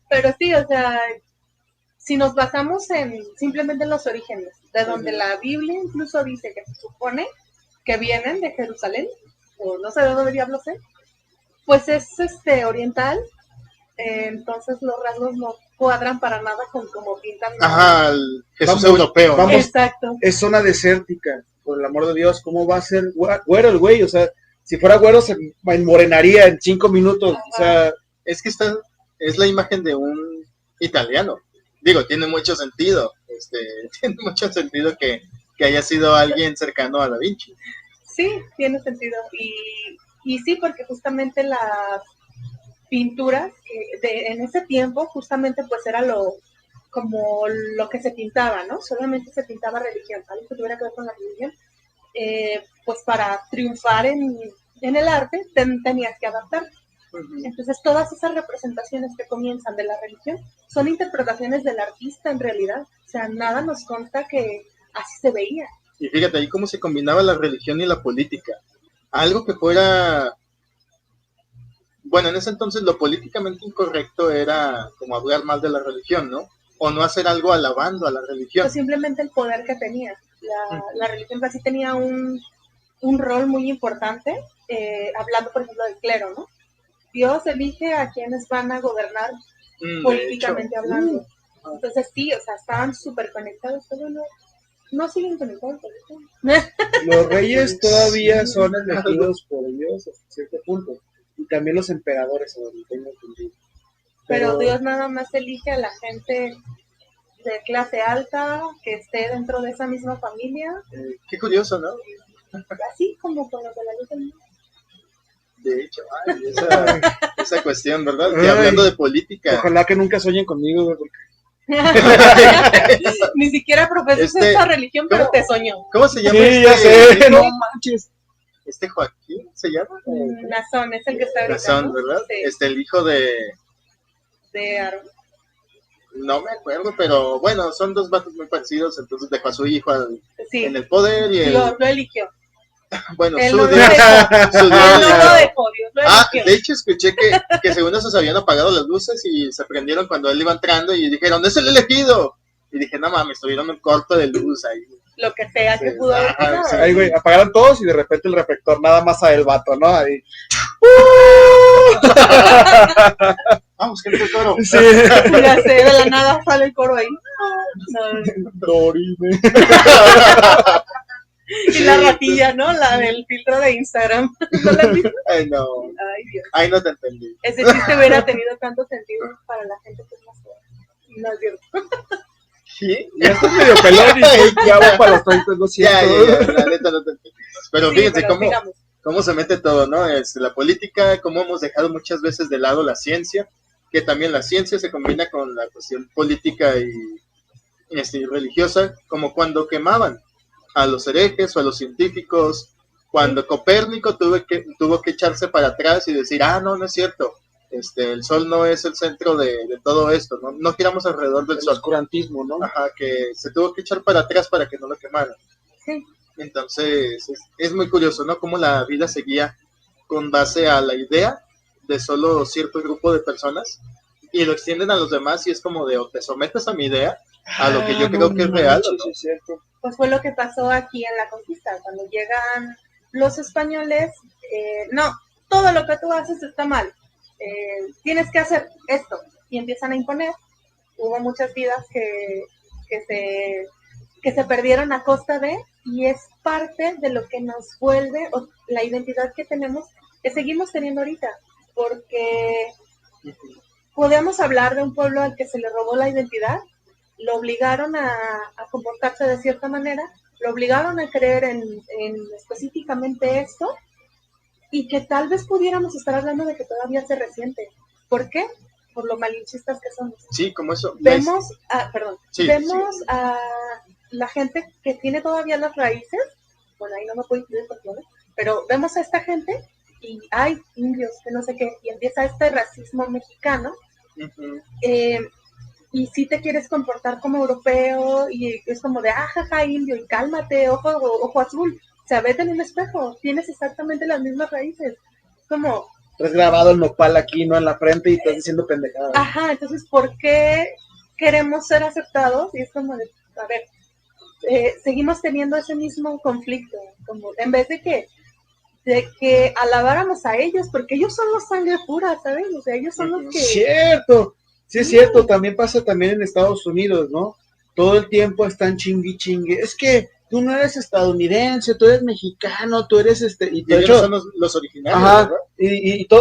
[SPEAKER 3] Pero sí, o sea, si nos basamos en simplemente en los orígenes, de donde la Biblia incluso dice que se supone que vienen de Jerusalén, o no sé de dónde diablos es, pues es oriental, entonces los rasgos no cuadran para nada con como pintan.
[SPEAKER 2] Ajá, el Jesús
[SPEAKER 4] Vamos,
[SPEAKER 2] europeo, ¿no?
[SPEAKER 4] vamos.
[SPEAKER 3] Exacto.
[SPEAKER 4] Es zona desértica, por el amor de Dios. ¿Cómo va a ser güero el güey? O sea, si fuera güero se enmorenaría en 5 minutos. O sea,
[SPEAKER 2] Es que es la imagen de un italiano. Digo, tiene mucho sentido. Tiene mucho sentido que haya sido alguien cercano a Da Vinci.
[SPEAKER 3] Sí, tiene sentido. Y sí, porque justamente las pinturas en ese tiempo justamente pues era como lo que se pintaba, ¿no? Solamente se pintaba religión, algo que tuviera que ver con la religión. Pues para triunfar en el arte tenías que adaptar. Entonces todas esas representaciones que comienzan de la religión son interpretaciones del artista en realidad, o sea, nada nos consta que así se veía.
[SPEAKER 2] Y fíjate ahí cómo se combinaba la religión y la política. Algo que fuera, bueno, en ese entonces lo políticamente incorrecto era como hablar mal de la religión, ¿no? O no hacer algo alabando a la religión.
[SPEAKER 3] O simplemente el poder que tenía. La religión casi tenía un rol muy importante, hablando por ejemplo del clero, ¿no? Dios elige a quienes van a gobernar políticamente hablando. Entonces sí, o sea, estaban súper conectados, pero no siguen conectados.
[SPEAKER 4] Los reyes todavía son elegidos por Dios hasta cierto punto. Y también los emperadores, ahora tengo entendido.
[SPEAKER 3] Pero Dios nada más elige a la gente de clase alta que esté dentro de esa misma familia.
[SPEAKER 2] Qué curioso, ¿no?
[SPEAKER 3] Así como con los de la luz del mundo.
[SPEAKER 2] De hecho, esa cuestión, ¿verdad? Que hablando de política.
[SPEAKER 4] Ojalá que nunca sueñen conmigo, güey, porque
[SPEAKER 3] Ni siquiera profesas esta religión, pero te soñó.
[SPEAKER 2] ¿Cómo se llama?
[SPEAKER 4] Sí, ya sé, no manches.
[SPEAKER 2] Joaquín se llama.
[SPEAKER 3] Nazón es el que está ahorita,
[SPEAKER 2] Nazón,
[SPEAKER 3] ¿no?
[SPEAKER 2] ¿verdad?
[SPEAKER 3] Sí.
[SPEAKER 2] El hijo de
[SPEAKER 3] Aaron.
[SPEAKER 2] No me acuerdo, pero bueno, son dos vatos muy parecidos, entonces dejó a su hijo
[SPEAKER 3] Sí.
[SPEAKER 2] en el poder y
[SPEAKER 3] Dios lo eligió.
[SPEAKER 2] Bueno,
[SPEAKER 3] Él
[SPEAKER 2] su
[SPEAKER 3] no lo
[SPEAKER 2] Dios.
[SPEAKER 3] dejó.
[SPEAKER 2] Su Dios
[SPEAKER 3] Él no lo dejó, Dios lo eligió.
[SPEAKER 2] de hecho escuché que según eso se habían apagado las luces y se prendieron cuando él iba entrando y dijeron, ¡es el elegido! Y dije, no mames, tuvieron un corto de luz ahí.
[SPEAKER 3] Lo que sea que pudo haber pasado.
[SPEAKER 2] sí.
[SPEAKER 4] Ahí, güey, apagaron todos y de repente el reflector nada más a el vato, ¿no? Ahí.
[SPEAKER 2] Vamos, que el coro.
[SPEAKER 4] Sí.
[SPEAKER 3] Ya sé, de la nada sale el coro ahí. No.
[SPEAKER 4] Dorime.
[SPEAKER 3] Y la ratilla, ¿no? La del filtro de Instagram. ¿No la has visto?
[SPEAKER 2] Ay, no.
[SPEAKER 3] Ay, Dios.
[SPEAKER 2] Ay, no te entendí.
[SPEAKER 3] Ese chiste hubiera tenido tanto sentido para la gente que es más joven. No es cierto.
[SPEAKER 2] ¿Sí?
[SPEAKER 4] Ya estás medio pelón y ya voy para los 30, lo siento.
[SPEAKER 2] Ya, la neta no te entendí. Pero
[SPEAKER 3] Sí,
[SPEAKER 2] fíjense
[SPEAKER 3] pero
[SPEAKER 2] cómo...
[SPEAKER 3] sigamos.
[SPEAKER 2] cómo se mete todo, ¿no? La política, cómo hemos dejado muchas veces de lado la ciencia, que también la ciencia se combina con la cuestión política y religiosa, como cuando quemaban a los herejes o a los científicos, cuando Copérnico tuvo que echarse para atrás y decir, no es cierto, el sol no es el centro de todo esto, no giramos alrededor del
[SPEAKER 4] El
[SPEAKER 2] sol.
[SPEAKER 4] oscurantismo, ¿no?
[SPEAKER 2] Ajá, que se tuvo que echar para atrás para que no lo quemaran.
[SPEAKER 3] Sí.
[SPEAKER 2] Entonces, es muy curioso, ¿no? Cómo la vida seguía con base a la idea de solo cierto grupo de personas y lo extienden a los demás y es como de, o te sometes a mi idea, a lo que yo creo que es real, ¿o no?
[SPEAKER 4] Sí, es cierto.
[SPEAKER 3] Pues fue lo que pasó aquí en la conquista, cuando llegan los españoles, no, todo lo que tú haces está mal, tienes que hacer esto, y empiezan a imponer. Hubo muchas vidas que se perdieron a costa de, y es parte de lo que nos vuelve, o la identidad que tenemos, que seguimos teniendo ahorita, porque podemos hablar de un pueblo al que se le robó la identidad, lo obligaron a comportarse de cierta manera, lo obligaron a creer en específicamente esto, y que tal vez pudiéramos estar hablando de que todavía se resiente. ¿Por qué? Por lo malinchistas que somos.
[SPEAKER 2] Sí, como eso.
[SPEAKER 3] Vemos
[SPEAKER 2] Sí,
[SPEAKER 3] vemos a la gente que tiene todavía las raíces, bueno, ahí no me puedo incluir porque, pero vemos a esta gente y hay indios, que no sé qué, y empieza este racismo mexicano, y si te quieres comportar como europeo, y es como de, jaja, indio, y cálmate, ojo azul, o sea, vete en un espejo, tienes exactamente las mismas raíces, como...
[SPEAKER 4] Traes grabado el nopal aquí, ¿no? En la frente y estás diciendo pendejadas.
[SPEAKER 3] Ajá, entonces, ¿por qué queremos ser aceptados? Y es como de, a ver, seguimos teniendo ese mismo conflicto, como en vez de que alabáramos a ellos, porque ellos son los sangre pura, ¿sabes? O sea, ellos son los que...
[SPEAKER 4] Cierto, sí es cierto, también pasa también en Estados Unidos, ¿no? Todo el tiempo están chingue, es que tú no eres estadounidense, tú eres mexicano, tú eres y de hecho
[SPEAKER 2] son los originales,
[SPEAKER 4] ajá,
[SPEAKER 2] ¿verdad?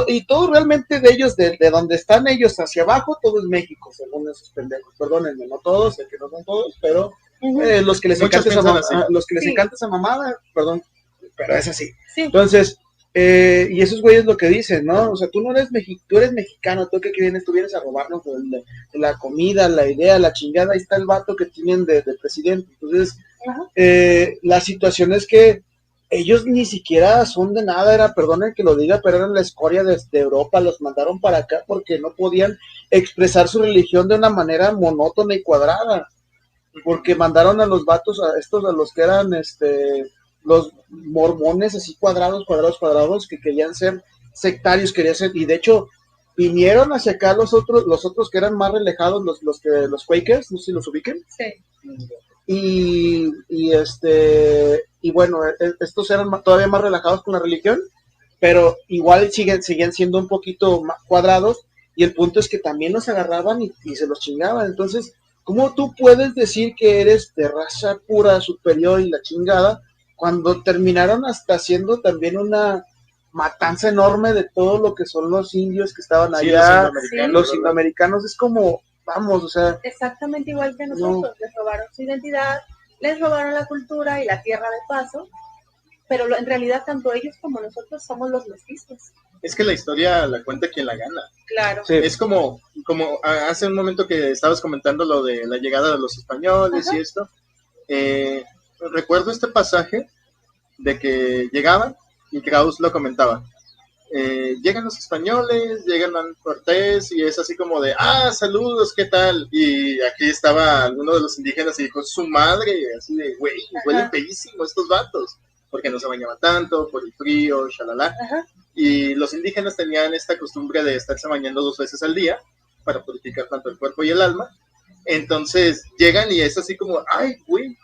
[SPEAKER 4] y todo realmente de ellos, de donde están ellos hacia abajo, todo es México, según esos pendejos. Perdónenme, no todos, sé que no son todos, pero los que les
[SPEAKER 2] Muchos
[SPEAKER 4] encanta esa
[SPEAKER 2] piensan así.
[SPEAKER 4] los que les encanta esa mamada, perdón, pero es así.
[SPEAKER 3] Sí.
[SPEAKER 4] Entonces, Y esos güeyes lo que dicen, ¿no? O sea, tú no eres tú eres mexicano, tú que vienes, tú vienes a robarnos de la comida, la idea, la chingada, ahí está el vato que tienen de presidente. Entonces, la situación es que ellos ni siquiera son de nada, perdonen que lo diga, pero eran la escoria de Europa, los mandaron para acá porque no podían expresar su religión de una manera monótona y cuadrada, porque mandaron a los vatos, a los que eran, los mormones así cuadrados, que querían ser sectarios, y de hecho vinieron hacia acá los otros que eran más relejados, los Quakers, no sé si los ubiquen.
[SPEAKER 3] Sí.
[SPEAKER 4] Y bueno, estos eran todavía más relajados con la religión, pero igual seguían siendo un poquito más cuadrados, y el punto es que también los agarraban y se los chingaban. Entonces, ¿cómo tú puedes decir que eres de raza pura, superior y la chingada, cuando terminaron hasta haciendo también una matanza enorme de todo lo que son los indios que estaban allá, los indoamericanos? Es como, vamos, o sea...
[SPEAKER 3] Exactamente igual que nosotros, les robaron su identidad, les robaron la cultura y la tierra de paso, pero en realidad tanto ellos como nosotros somos los mestizos.
[SPEAKER 2] Es que la historia la cuenta quien la gana.
[SPEAKER 3] Claro.
[SPEAKER 2] Sí. Es como hace un momento que estabas comentando lo de la llegada de los españoles. Ajá. Y esto. Recuerdo este pasaje de que llegaban, y Kraus lo comentaba. Llegan los españoles, llegan a Cortés, y es así como de, saludos, ¿qué tal? Y aquí estaba alguno de los indígenas y dijo, su madre, así de, güey, huelen feísimo estos vatos, porque no se bañaban tanto, por el frío, shalala. Ajá. Y los indígenas tenían esta costumbre de estarse bañando 2 veces al día para purificar tanto el cuerpo y el alma. Entonces llegan y es así como, ay, güey,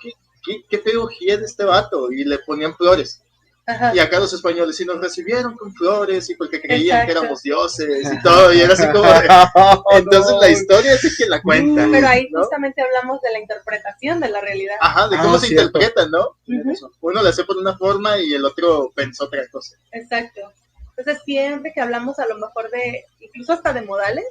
[SPEAKER 2] qué feo gie de este vato, y le ponían flores. Ajá. Y acá los españoles sí nos recibieron con flores, y porque creían Exacto. que éramos dioses y todo, y era así como de... Entonces la historia es quien la cuenta.
[SPEAKER 3] Pero ahí ¿no? justamente hablamos de la interpretación de la realidad.
[SPEAKER 2] Ajá, de cómo se interpreta, ¿no? Uno lo hace por una forma y el otro pensó otra cosa.
[SPEAKER 3] Exacto. Entonces siempre que hablamos a lo mejor de, incluso hasta de modales,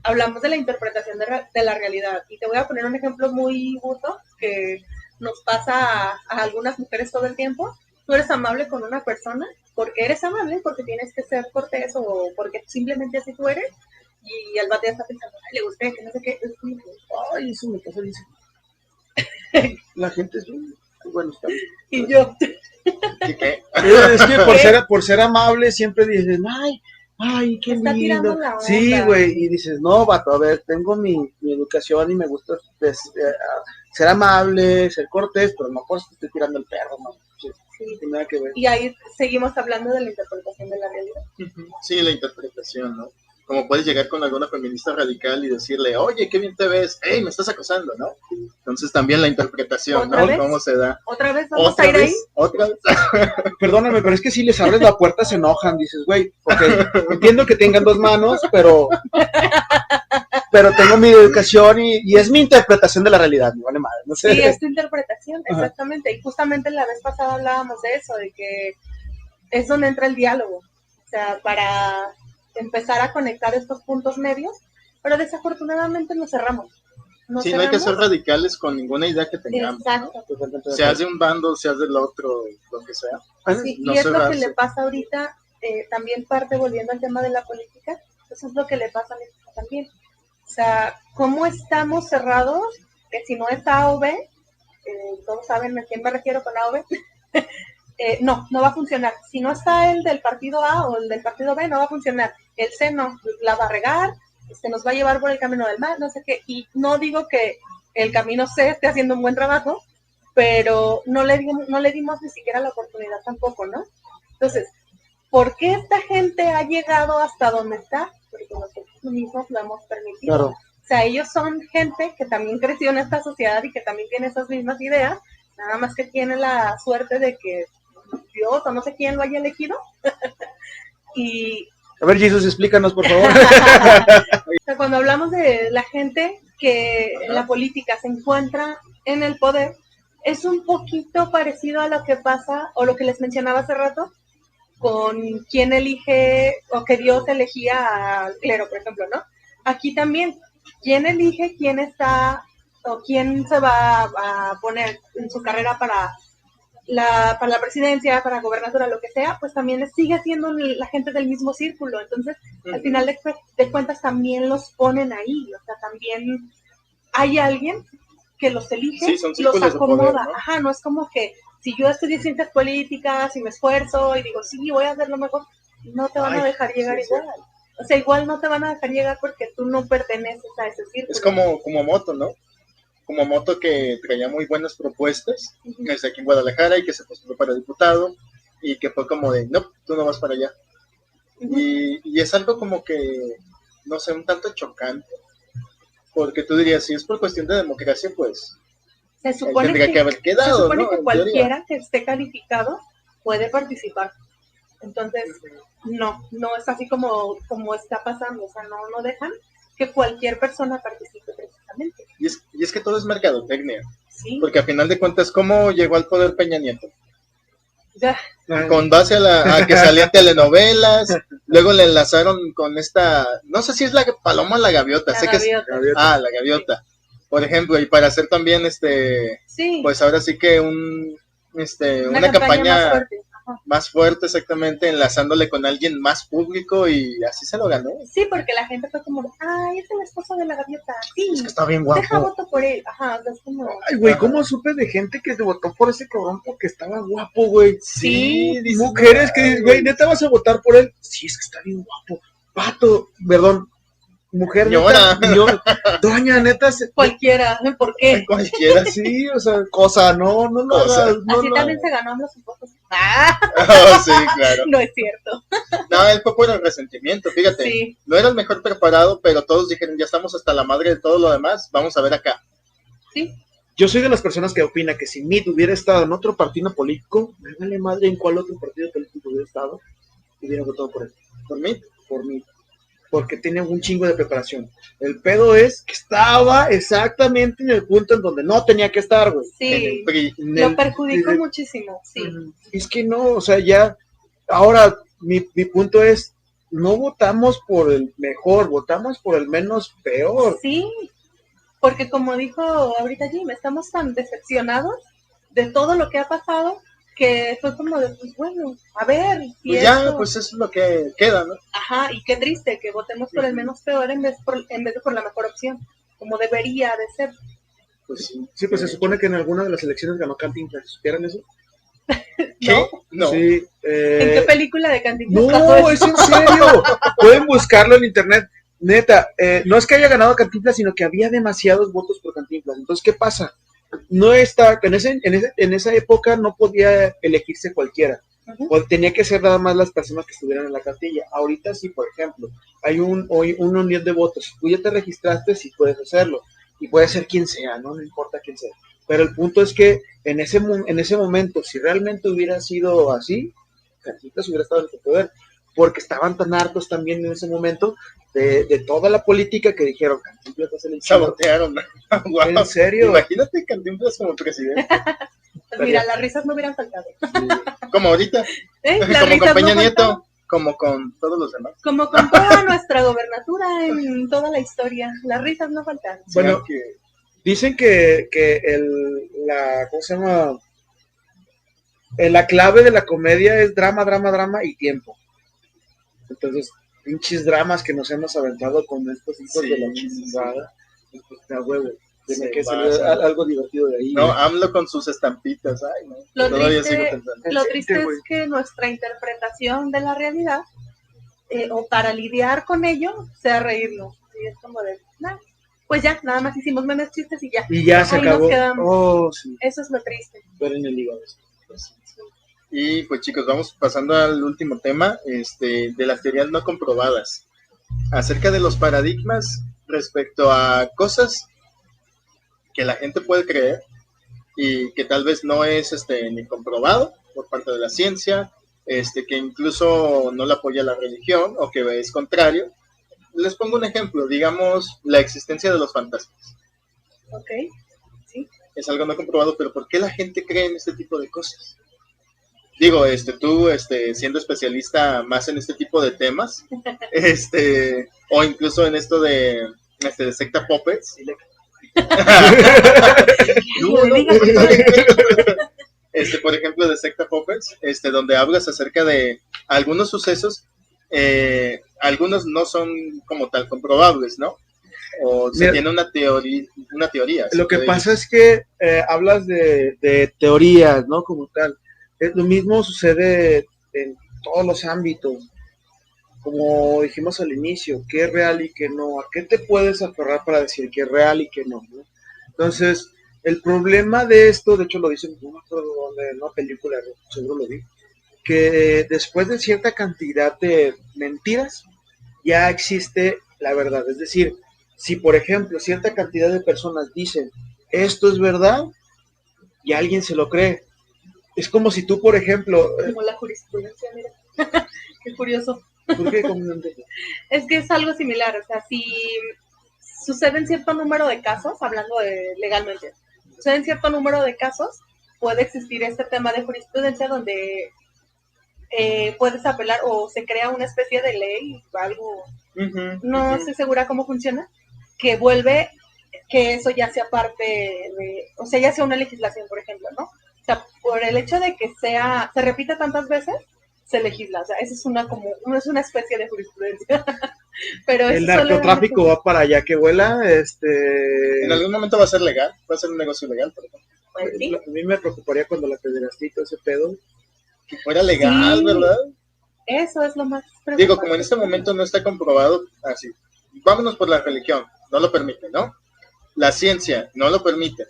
[SPEAKER 3] hablamos de la interpretación de la realidad. Y te voy a poner un ejemplo muy burdo que nos pasa a algunas mujeres todo el tiempo. Tú eres amable con una persona porque eres amable, porque tienes que ser cortés o porque simplemente así tú eres, y el vato ya está pensando, ay, le gusté, que no sé qué.
[SPEAKER 4] Ay, eso me pasa, dice. La gente es bueno, está bien.
[SPEAKER 3] Y yo...
[SPEAKER 2] ¿Qué?
[SPEAKER 4] Es que por ser amable siempre dices, ay, qué
[SPEAKER 3] está
[SPEAKER 4] lindo.
[SPEAKER 3] La onda.
[SPEAKER 4] Sí, güey, y dices, no, vato, a ver, tengo mi educación y me gusta ser amable, ser cortés, pero no por eso te estoy tirando el perro, no. Sí, nada que ver.
[SPEAKER 3] Y ahí seguimos hablando de la interpretación de la realidad.
[SPEAKER 2] Sí, la interpretación, ¿no? Como puedes llegar con alguna feminista radical y decirle, oye, qué bien te ves, hey, me estás acosando, ¿no? Entonces también la interpretación, ¿no?
[SPEAKER 3] ¿Vez?
[SPEAKER 2] ¿Cómo se da?
[SPEAKER 3] ¿Otra vez vamos a ir ahí?
[SPEAKER 2] ¿Otra vez?
[SPEAKER 4] Perdóname, pero es que si les abres la puerta se enojan, dices, güey, ok, entiendo que tengan 2 manos, pero tengo mi educación y es mi interpretación de la realidad, me vale madre, no sé.
[SPEAKER 3] Sí, es tu interpretación, exactamente. Ajá. Y justamente la vez pasada hablábamos de eso, de que es donde entra el diálogo. O sea, para empezar a conectar estos puntos medios, pero desafortunadamente nos cerramos.
[SPEAKER 2] No hay que ser radicales con ninguna idea que tengamos.
[SPEAKER 3] Exacto.
[SPEAKER 2] ¿no? Seas de un bando, seas del otro, lo que sea.
[SPEAKER 3] Sí, no y es lo que le pasa ahorita, también parte volviendo al tema de la política, eso es lo que le pasa a México también. O sea, ¿cómo estamos cerrados? Que si no es A o B, todos saben a quién me refiero con A o B, no va a funcionar. Si no está el del partido A o el del partido B, no va a funcionar. El C no, la va a regar, nos va a llevar por el camino del mal, no sé qué. Y no digo que el camino C esté haciendo un buen trabajo, pero no le dimos ni siquiera la oportunidad tampoco, ¿no? Entonces, ¿por qué esta gente ha llegado hasta donde está? Porque nosotros mismos lo hemos permitido.
[SPEAKER 4] Claro.
[SPEAKER 3] O sea, ellos son gente que también creció en esta sociedad y que también tiene esas mismas ideas, nada más que tiene la suerte de que Dios o no sé quién lo haya elegido. Y
[SPEAKER 4] a ver, Jesús, explícanos, por favor.
[SPEAKER 3] O sea, cuando hablamos de la gente que en la política se encuentra en el poder, es un poquito parecido a lo que pasa, o lo que les mencionaba hace rato, con quién elige, o que Dios elegía al clero, por ejemplo, ¿no? Aquí también, ¿quién elige quién está, o quién se va a poner en su carrera para para la presidencia, para gobernatura, lo que sea, pues también sigue siendo la gente del mismo círculo. Entonces, al final de cuentas también los ponen ahí. O sea, también hay alguien que los elige,
[SPEAKER 2] Sí, son
[SPEAKER 3] los
[SPEAKER 2] círculos de
[SPEAKER 3] acomoda.
[SPEAKER 2] poder, ¿no?
[SPEAKER 3] Ajá, no es como que si yo estudié ciencias políticas y me esfuerzo y digo, sí, voy a hacer lo mejor, no te van a dejar llegar
[SPEAKER 2] sí,
[SPEAKER 3] igual. O sea, igual no te van a dejar llegar porque tú no perteneces a ese círculo.
[SPEAKER 2] Es como Moto, ¿no? Como Moto, que traía muy buenas propuestas, que es aquí en Guadalajara y que se postuló para diputado y que fue como de, no, tú no vas para allá. Y es algo como que, no sé, un tanto chocante, porque tú dirías, si es por cuestión de democracia, pues
[SPEAKER 3] se supone
[SPEAKER 2] tendría que haber quedado,
[SPEAKER 3] se supone
[SPEAKER 2] ¿no?
[SPEAKER 3] que
[SPEAKER 2] En
[SPEAKER 3] cualquiera
[SPEAKER 2] teoría.
[SPEAKER 3] que esté calificado puede participar. Entonces, no es así como está pasando. O sea, no dejan que cualquier persona participe precisamente.
[SPEAKER 2] Y es que todo es mercadotecnia,
[SPEAKER 3] Sí,
[SPEAKER 2] porque a final de cuentas, ¿cómo llegó al poder Peña Nieto?
[SPEAKER 3] ya,
[SPEAKER 2] Con base a que salían telenovelas, luego le enlazaron con esta, no sé si es la paloma o la gaviota,
[SPEAKER 3] la
[SPEAKER 2] sé
[SPEAKER 3] gaviota.
[SPEAKER 2] que es, la gaviota, por ejemplo, y para hacer también
[SPEAKER 3] Sí,
[SPEAKER 2] pues ahora sí que una campaña más fuerte, exactamente, enlazándole con alguien más público, y así se lo ganó.
[SPEAKER 3] Sí, porque la gente fue como, ay, es el esposo de la gaviota, sí,
[SPEAKER 2] Es que está bien guapo.
[SPEAKER 3] deja voto por él. Ajá, es como...
[SPEAKER 4] Ay, güey, ¿cómo supe de gente que se votó por ese cabrón porque estaba guapo, güey?
[SPEAKER 3] Sí,
[SPEAKER 4] mujeres que dicen, güey, ¿neta vas a votar por él? Sí, es que está bien guapo. Pato, perdón, mujer,
[SPEAKER 2] señora.
[SPEAKER 4] Neta, doña, neta.
[SPEAKER 3] Cualquiera, ¿por qué?
[SPEAKER 2] Cualquiera.
[SPEAKER 4] Sí, o sea, cosa, no hagas.
[SPEAKER 3] Así también se ganó los impuestos.
[SPEAKER 2] Oh, sí, claro.
[SPEAKER 3] No es cierto.
[SPEAKER 2] No, él fue por el resentimiento, fíjate.
[SPEAKER 3] Sí.
[SPEAKER 2] No era el mejor preparado, pero todos dijeron, ya estamos hasta la madre de todo lo demás, vamos a ver acá.
[SPEAKER 3] Sí.
[SPEAKER 4] Yo soy de las personas que opina que si Meade hubiera estado en otro partido político, me vale madre en cuál otro partido político hubiera estado, hubiera votado por él.
[SPEAKER 2] ¿Por mí?
[SPEAKER 4] Por mí. Porque tiene un chingo de preparación. El pedo es que estaba exactamente en el punto en donde no tenía que estar, güey.
[SPEAKER 3] Sí, lo perjudicó muchísimo, sí.
[SPEAKER 4] Es que no, o sea, ya, ahora mi punto es, no votamos por el mejor, votamos por el menos peor.
[SPEAKER 3] Sí, porque como dijo ahorita Jim, estamos tan decepcionados de todo lo que ha pasado que fue como de, pues bueno, a ver.
[SPEAKER 2] Pues ya, pues eso es lo que queda, ¿no?
[SPEAKER 3] Ajá, y qué triste que votemos por el menos peor en vez de por la mejor opción, como debería de ser.
[SPEAKER 2] Pues sí.
[SPEAKER 4] Sí, pues se supone que en alguna de las elecciones ganó Cantinflas, ¿supieran eso?
[SPEAKER 2] ¿Qué? No.
[SPEAKER 4] Sí,
[SPEAKER 3] ¿En qué película de Cantinflas
[SPEAKER 4] no, es en serio. Pueden buscarlo en internet. Neta, no es que haya ganado Cantinflas, sino que había demasiados votos por Cantinflas. Entonces, ¿qué pasa? No está, en esa época no podía elegirse cualquiera. Uh-huh. Tenía que ser nada más las personas que estuvieran en la cartilla. Ahorita sí, por ejemplo, hay una unión de votos. Tú ya te registraste, sí puedes hacerlo. Y puede ser quien sea, no importa quién sea. Pero el punto es que en ese momento, si realmente hubiera sido así, Cantinflas hubiera estado en el poder. Porque estaban tan hartos también en ese momento de toda la política que dijeron, Cantinflas va a ser el chido.
[SPEAKER 2] Sabotearon. Wow.
[SPEAKER 4] ¿En serio?
[SPEAKER 2] Imagínate Cantinflas como presidente.
[SPEAKER 3] Pues mira, las risas no hubieran faltado.
[SPEAKER 2] Sí. Como ahorita. Como con Peña Nieto, como con todos los demás.
[SPEAKER 3] Como con toda nuestra gobernatura en toda la historia. Las risas no faltaron.
[SPEAKER 4] Bueno, dicen que ¿cómo se llama? La clave de la comedia es drama y tiempo. Entonces, pinches dramas que nos hemos aventado con estos hijos de la chingada. Pues da huevo. Tiene que ser algo divertido de ahí.
[SPEAKER 2] No, AMLO con sus estampitas. Ay, no.
[SPEAKER 3] Lo triste es que nuestra interpretación de la realidad, o para lidiar con ello, sea reírnos. Y es como de, pues ya, nada más hicimos memes, chistes y ya.
[SPEAKER 4] Y ya se acabó. Sí.
[SPEAKER 3] Eso es lo triste.
[SPEAKER 4] Ver en el hígado.
[SPEAKER 2] Pues, y pues chicos, vamos pasando al último tema, de las teorías no comprobadas, acerca de los paradigmas respecto a cosas que la gente puede creer y que tal vez no es ni comprobado por parte de la ciencia, que incluso no le apoya la religión o que es contrario. Les pongo un ejemplo, digamos la existencia de los fantasmas.
[SPEAKER 3] Ok, sí.
[SPEAKER 2] Es algo no comprobado, pero ¿por qué la gente cree en este tipo de cosas? Digo, tú, siendo especialista más en este tipo de temas, o incluso en esto de secta puppets. por ejemplo, de Secta Poppers, donde hablas acerca de algunos sucesos, algunos no son como tal comprobables, ¿no? O se
[SPEAKER 4] Mira,
[SPEAKER 2] tiene una teoría.
[SPEAKER 4] lo que pasa es que hablas de teorías, ¿no? Como tal. Lo mismo sucede en todos los ámbitos. Como dijimos al inicio, qué es real y qué no. ¿A qué te puedes aferrar para decir qué es real y qué no? ¿No? Entonces, el problema de esto, de hecho lo dicen, no me acuerdo dónde, en una película, seguro lo vi, que después de cierta cantidad de mentiras, ya existe la verdad. Es decir, si por ejemplo cierta cantidad de personas dicen esto es verdad y alguien se lo cree, es como si tú, por ejemplo,
[SPEAKER 3] Como la jurisprudencia, mira. Qué curioso.
[SPEAKER 4] ¿por qué, comandante?
[SPEAKER 3] Es que es algo similar, o sea, si suceden cierto número de casos, hablando de legalmente, suceden cierto número de casos, puede existir este tema de jurisprudencia donde puedes apelar o se crea una especie de ley, algo, no estoy segura cómo funciona, que vuelve que eso ya sea parte de, o sea, ya sea una legislación, por ejemplo, ¿no? O sea, por el hecho de que se repite tantas veces, se legisla, o sea, eso es es una especie de jurisprudencia. Pero
[SPEAKER 4] El
[SPEAKER 3] eso
[SPEAKER 4] narcotráfico va para allá que vuela,
[SPEAKER 2] En algún momento va a ser legal, va a ser un negocio legal, por ejemplo.
[SPEAKER 3] pues, sí.
[SPEAKER 4] A mí me preocuparía cuando la pederastita, ese pedo.
[SPEAKER 2] Que fuera legal,
[SPEAKER 3] Sí,
[SPEAKER 2] ¿verdad?
[SPEAKER 3] eso es lo más preocupante.
[SPEAKER 2] Digo, como en este momento no está comprobado, así, vámonos por la religión, no lo permite, ¿no? La ciencia no lo permite,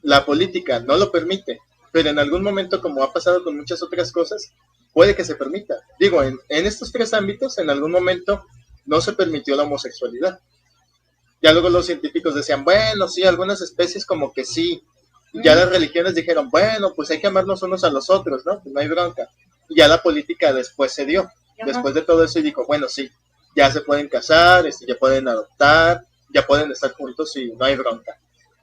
[SPEAKER 2] la política no lo permite, pero en algún momento, como ha pasado con muchas otras cosas, puede que se permita. Digo, en estos tres ámbitos, en algún momento no se permitió la homosexualidad. Ya luego los científicos decían, bueno, sí, algunas especies como que sí. Y ya las religiones dijeron, bueno, pues hay que amarnos unos a los otros, ¿no? Pues no hay bronca. Y ya la política después se dio. Después de todo eso y dijo, bueno, sí, ya se pueden casar, ya pueden adoptar, ya pueden estar juntos y no hay bronca.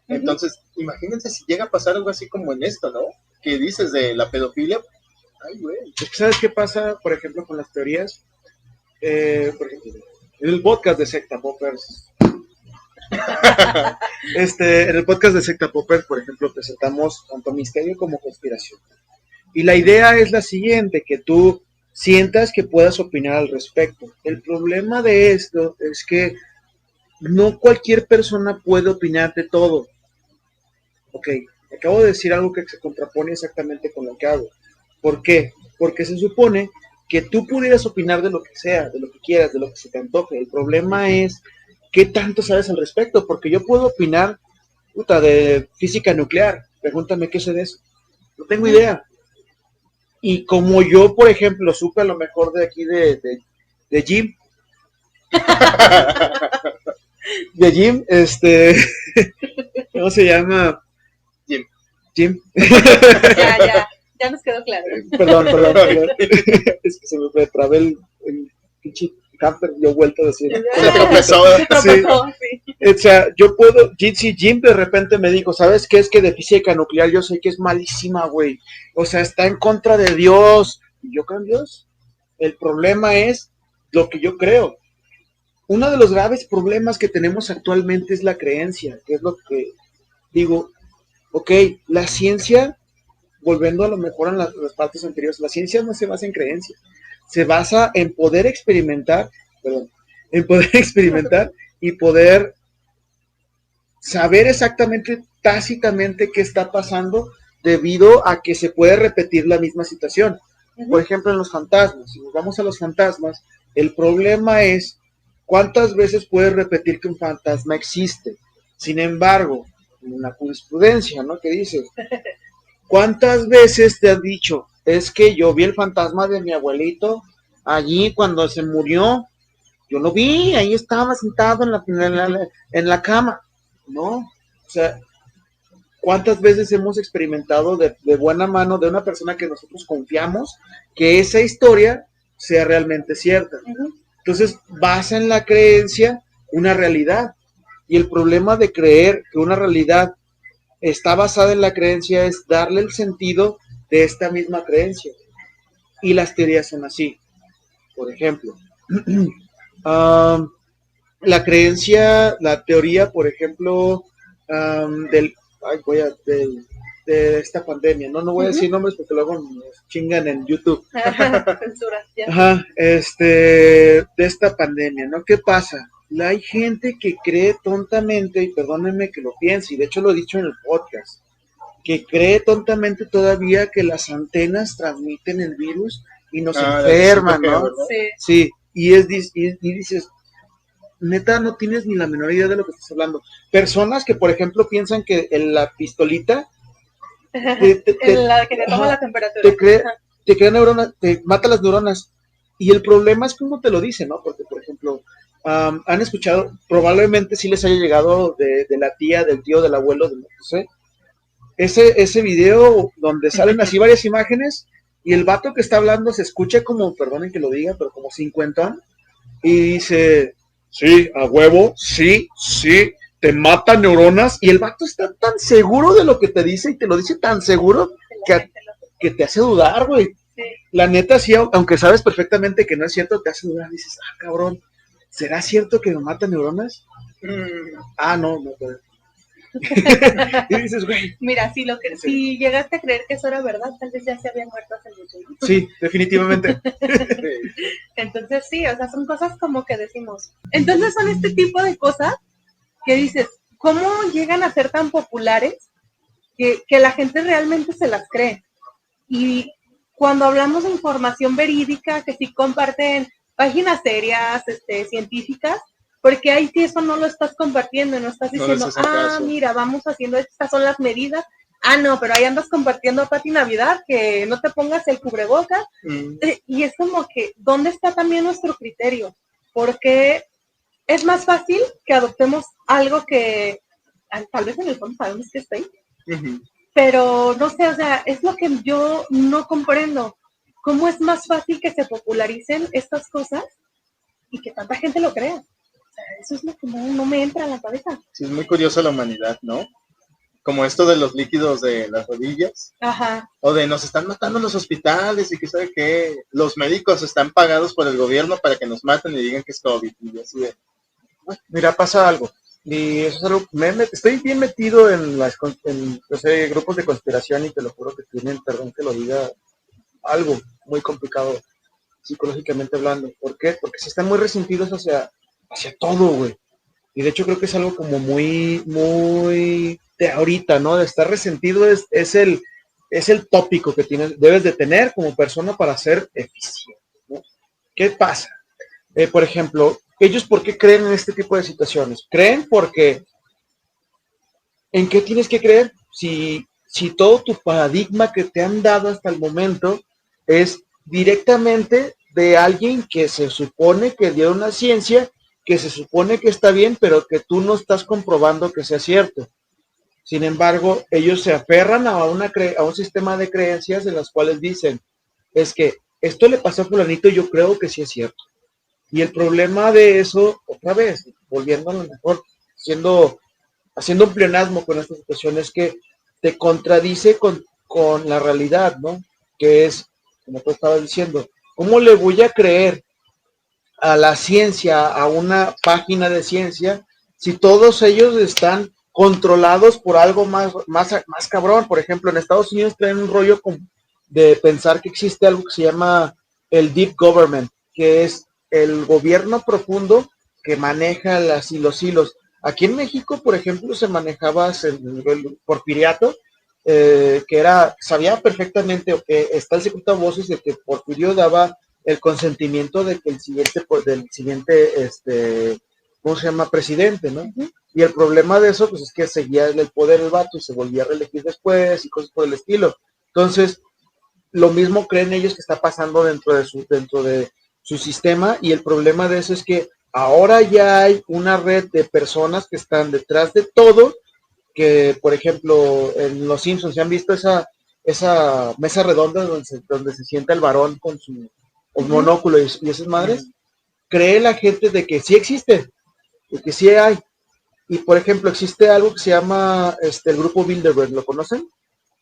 [SPEAKER 2] Entonces, imagínense si llega a pasar algo así como en esto, ¿no? Que dices de la pedofilia. Ay, güey.
[SPEAKER 4] ¿Sabes qué pasa, por ejemplo, con las teorías? Por ejemplo, en el podcast de Secta Poppers, en el podcast de Secta Poppers, por ejemplo, presentamos tanto misterio como conspiración. Y la idea es la siguiente, que tú sientas que puedas opinar al respecto. El problema de esto es que no cualquier persona puede opinar de todo. Ok, acabo de decir algo que se contrapone exactamente con lo que hago. ¿Por qué? Porque se supone que tú pudieras opinar de lo que sea, de lo que quieras, de lo que se te antoje. El problema es qué tanto sabes al respecto, porque yo puedo opinar, de física nuclear. Pregúntame qué sé de eso. No tengo idea. Y como yo, por ejemplo, supe a lo mejor de aquí de Jim, de Jim, ¿cómo se llama? Jim.
[SPEAKER 3] Ya nos quedó claro.
[SPEAKER 4] Perdón. Es que se me trabé el pinche camper, yo vuelto a decir.
[SPEAKER 2] Se tropezó.
[SPEAKER 3] Sí.
[SPEAKER 4] O sea, yo puedo, si Jim de repente me dijo, ¿sabes qué? Es que de física nuclear yo sé que es malísima, güey. O sea, está en contra de Dios. ¿Y yo creo en Dios? El problema es lo que yo creo. Uno de los graves problemas que tenemos actualmente es la creencia, que es lo que digo, ok, la ciencia, volviendo a lo mejor en las partes anteriores, la ciencia no se basa en creencias, se basa en poder experimentar, y poder saber exactamente, tácitamente qué está pasando debido a que se puede repetir la misma situación. Por ejemplo, en los fantasmas, si nos vamos a los fantasmas, el problema es cuántas veces puedes repetir que un fantasma existe. Sin embargo, en la jurisprudencia, ¿no? ¿Qué dices? ¿Cuántas veces te has dicho, es que yo vi el fantasma de mi abuelito allí cuando se murió? Yo lo vi, ahí estaba sentado en la cama. No, o sea, ¿cuántas veces hemos experimentado de buena mano de una persona que nosotros confiamos que esa historia sea realmente cierta? Entonces, basa en la creencia una realidad. Y el problema de creer que una realidad está basada en la creencia es darle el sentido de esta misma creencia. Y las teorías son así. Por ejemplo, la creencia, la teoría, por ejemplo, del de esta pandemia, ¿no? No voy a decir nombres porque luego nos chingan en YouTube.
[SPEAKER 3] Censura, ya.
[SPEAKER 4] Ajá, de esta pandemia, ¿no? ¿Qué pasa? Hay gente que cree tontamente, y perdónenme que lo piense, y de hecho lo he dicho en el podcast, que cree tontamente todavía que las antenas transmiten el virus y nos enferman, ¿no?
[SPEAKER 3] Sí.
[SPEAKER 4] Sí, y dices, neta, no tienes ni la menor idea de lo que estás hablando. Personas que, por ejemplo, piensan que en la pistolita
[SPEAKER 3] La que te toma la temperatura.
[SPEAKER 4] te crea neuronas, te mata las neuronas. Y el problema es cómo te lo dicen, ¿no? Porque, por ejemplo, han escuchado, probablemente sí les haya llegado de la tía, del tío, del abuelo, no sé, ese video donde salen así varias imágenes y el vato que está hablando se escucha como, perdonen que lo diga, pero como 50 y dice, sí, a huevo, sí, te mata neuronas, y el vato está tan seguro de lo que te dice y te lo dice tan seguro que te hace dudar, güey.
[SPEAKER 3] Sí.
[SPEAKER 4] La neta, sí, aunque sabes perfectamente que no es cierto, te hace dudar, dices, cabrón, ¿será cierto que me mata neuronas? No puede. Y dices, güey.
[SPEAKER 3] Mira, si llegaste a creer que eso era verdad, tal vez ya se había muerto hace mucho, ¿no?
[SPEAKER 4] Sí, definitivamente.
[SPEAKER 3] Entonces sí, o sea, son cosas como que decimos. Entonces son este tipo de cosas que dices, ¿cómo llegan a ser tan populares que la gente realmente se las cree? Y cuando hablamos de información verídica, que sí comparten páginas serias, científicas, porque ahí sí eso no lo estás compartiendo, no estás diciendo, mira, vamos haciendo estas son las medidas. No, pero ahí andas compartiendo Pati Navidad, que no te pongas el cubrebocas. Y es como que, ¿dónde está también nuestro criterio? Porque es más fácil que adoptemos algo que tal vez en el fondo sabemos que está ahí. Pero no sé, o sea, es lo que yo no comprendo. ¿Cómo es más fácil que se popularicen estas cosas y que tanta gente lo crea? O sea, eso es lo que no me entra en la cabeza.
[SPEAKER 2] Sí, es muy curiosa la humanidad, ¿no? Como esto de los líquidos de las rodillas.
[SPEAKER 3] Ajá.
[SPEAKER 2] O de nos están matando en los hospitales y que sabe que los médicos están pagados por el gobierno para que nos maten y digan que es COVID. Y así de...
[SPEAKER 4] Mira, pasa algo. Y eso es algo, estoy bien metido en grupos de conspiración y te lo juro que tienen, perdón que lo diga, algo muy complicado psicológicamente hablando. ¿Por qué? Porque se están muy resentidos hacia todo, güey. Y de hecho creo que es algo como muy de ahorita, ¿no? De estar resentido es el tópico que debes de tener como persona para ser eficiente, ¿no? ¿Qué pasa? Por ejemplo, ellos ¿por qué creen en este tipo de situaciones? Creen porque ¿en qué tienes que creer? Si todo tu paradigma que te han dado hasta el momento es directamente de alguien que se supone que dio una ciencia, que se supone que está bien, pero que tú no estás comprobando que sea cierto. Sin embargo, ellos se aferran a un sistema de creencias en las cuales dicen, es que esto le pasó a fulanito y yo creo que sí es cierto. Y el problema de eso, otra vez, volviendo a lo mejor, haciendo un pleonasmo con esta situación, es que te contradice con la realidad, ¿no? Que es, como tú estabas diciendo, ¿cómo le voy a creer a la ciencia, a una página de ciencia, si todos ellos están controlados por algo más cabrón? Por ejemplo, en Estados Unidos traen un rollo de pensar que existe algo que se llama el Deep Government, que es el gobierno profundo que maneja los hilos. Aquí en México, por ejemplo, se manejaba el porfiriato, sabía perfectamente, está el secreto a voces de que Porfirio daba el consentimiento de que del siguiente, ¿cómo se llama? Presidente, ¿no? Uh-huh. Y el problema de eso, pues es que seguía el poder el vato y se volvía a reelegir después y cosas por el estilo. Entonces, lo mismo creen ellos que está pasando dentro de su sistema, y el problema de eso es que ahora ya hay una red de personas que están detrás de todo, que, por ejemplo, en Los Simpsons, ¿se han visto esa mesa redonda donde se sienta el varón con su monóculo y esas madres? Cree la gente de que sí existe, de que sí hay. Y, por ejemplo, existe algo que se llama el grupo Bilderberg, ¿lo conocen?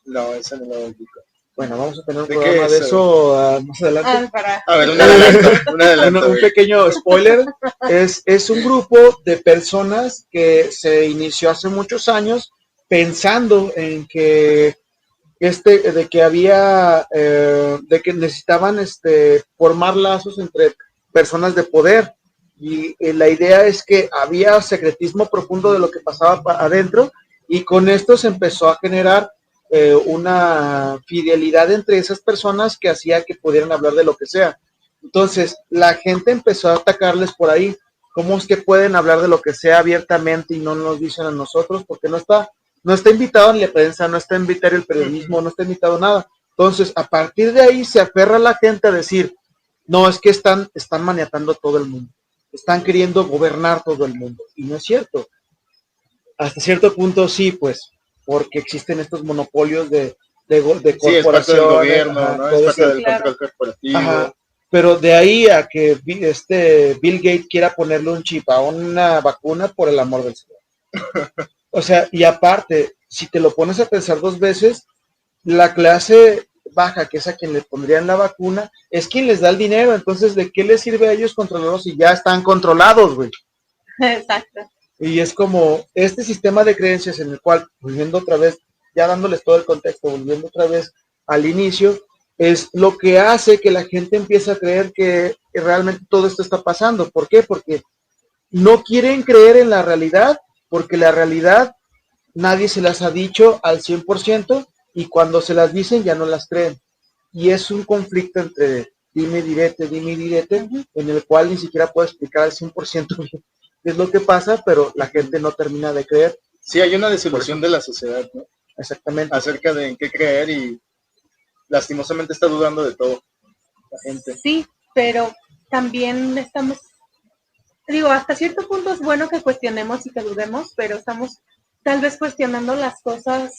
[SPEAKER 2] No, ese no lo digo.
[SPEAKER 4] Bueno, vamos a tener un programa de eso más adelante.
[SPEAKER 2] A ver, un adelanto.
[SPEAKER 4] Un pequeño spoiler. Es un grupo de personas que se inició hace muchos años pensando en que de que había, de que necesitaban formar lazos entre personas de poder. Y la idea es que había secretismo profundo de lo que pasaba adentro, y con esto se empezó a generar una fidelidad entre esas personas que hacía que pudieran hablar de lo que sea. Entonces, la gente empezó a atacarles por ahí. ¿Cómo es que pueden hablar de lo que sea abiertamente y no nos dicen a nosotros? Porque no está invitado en la prensa, no está invitado el periodismo, no está invitado nada. Entonces, a partir de ahí se aferra la gente a decir, no, es que están maniatando todo el mundo, están queriendo gobernar todo el mundo. Y no es cierto. Hasta cierto punto sí, pues, porque existen estos monopolios de corporaciones.
[SPEAKER 2] Sí, es parte del gobierno,
[SPEAKER 4] ajá,
[SPEAKER 2] ¿no? Es parte del
[SPEAKER 3] claro.
[SPEAKER 2] control corporativo.
[SPEAKER 4] Ajá. Pero de ahí a que Bill Gates quiera ponerle un chip a una vacuna, por el amor del Señor. O sea, y aparte, si te lo pones a pensar dos veces, la clase baja, que es a quien le pondrían la vacuna, es quien les da el dinero. Entonces, ¿de qué les sirve a ellos controlarlos si ya están controlados, güey?
[SPEAKER 3] Exacto.
[SPEAKER 4] Y es como este sistema de creencias en el cual, volviendo otra vez, ya dándoles todo el contexto, volviendo otra vez al inicio, es lo que hace que la gente empiece a creer que realmente todo esto está pasando. ¿Por qué? Porque no quieren creer en la realidad, porque la realidad nadie se las ha dicho al 100%, y cuando se las dicen ya no las creen. Y es un conflicto entre dime y direte, en el cual ni siquiera puedo explicar al 100% bien qué es lo que pasa, pero la gente no termina de creer.
[SPEAKER 2] Sí, hay una desilusión de la sociedad, ¿no?
[SPEAKER 4] Exactamente.
[SPEAKER 2] Acerca de en qué creer, y lastimosamente está dudando de todo la gente.
[SPEAKER 3] Sí, pero también estamos, digo, hasta cierto punto es bueno que cuestionemos y que dudemos, pero estamos tal vez cuestionando las cosas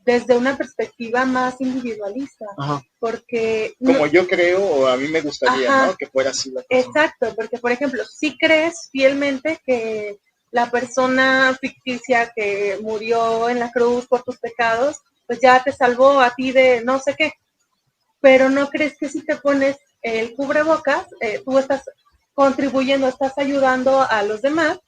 [SPEAKER 3] desde una perspectiva más individualista.
[SPEAKER 4] Ajá.
[SPEAKER 3] Porque
[SPEAKER 2] Como yo creo, o a mí me gustaría,
[SPEAKER 3] ajá,
[SPEAKER 2] ¿no? Que fuera así la cosa.
[SPEAKER 3] Exacto, porque por ejemplo, si crees fielmente que la persona ficticia que murió en la cruz por tus pecados, pues ya te salvó a ti de no sé qué, pero no crees que si te pones el cubrebocas, tú estás contribuyendo, estás ayudando a los demás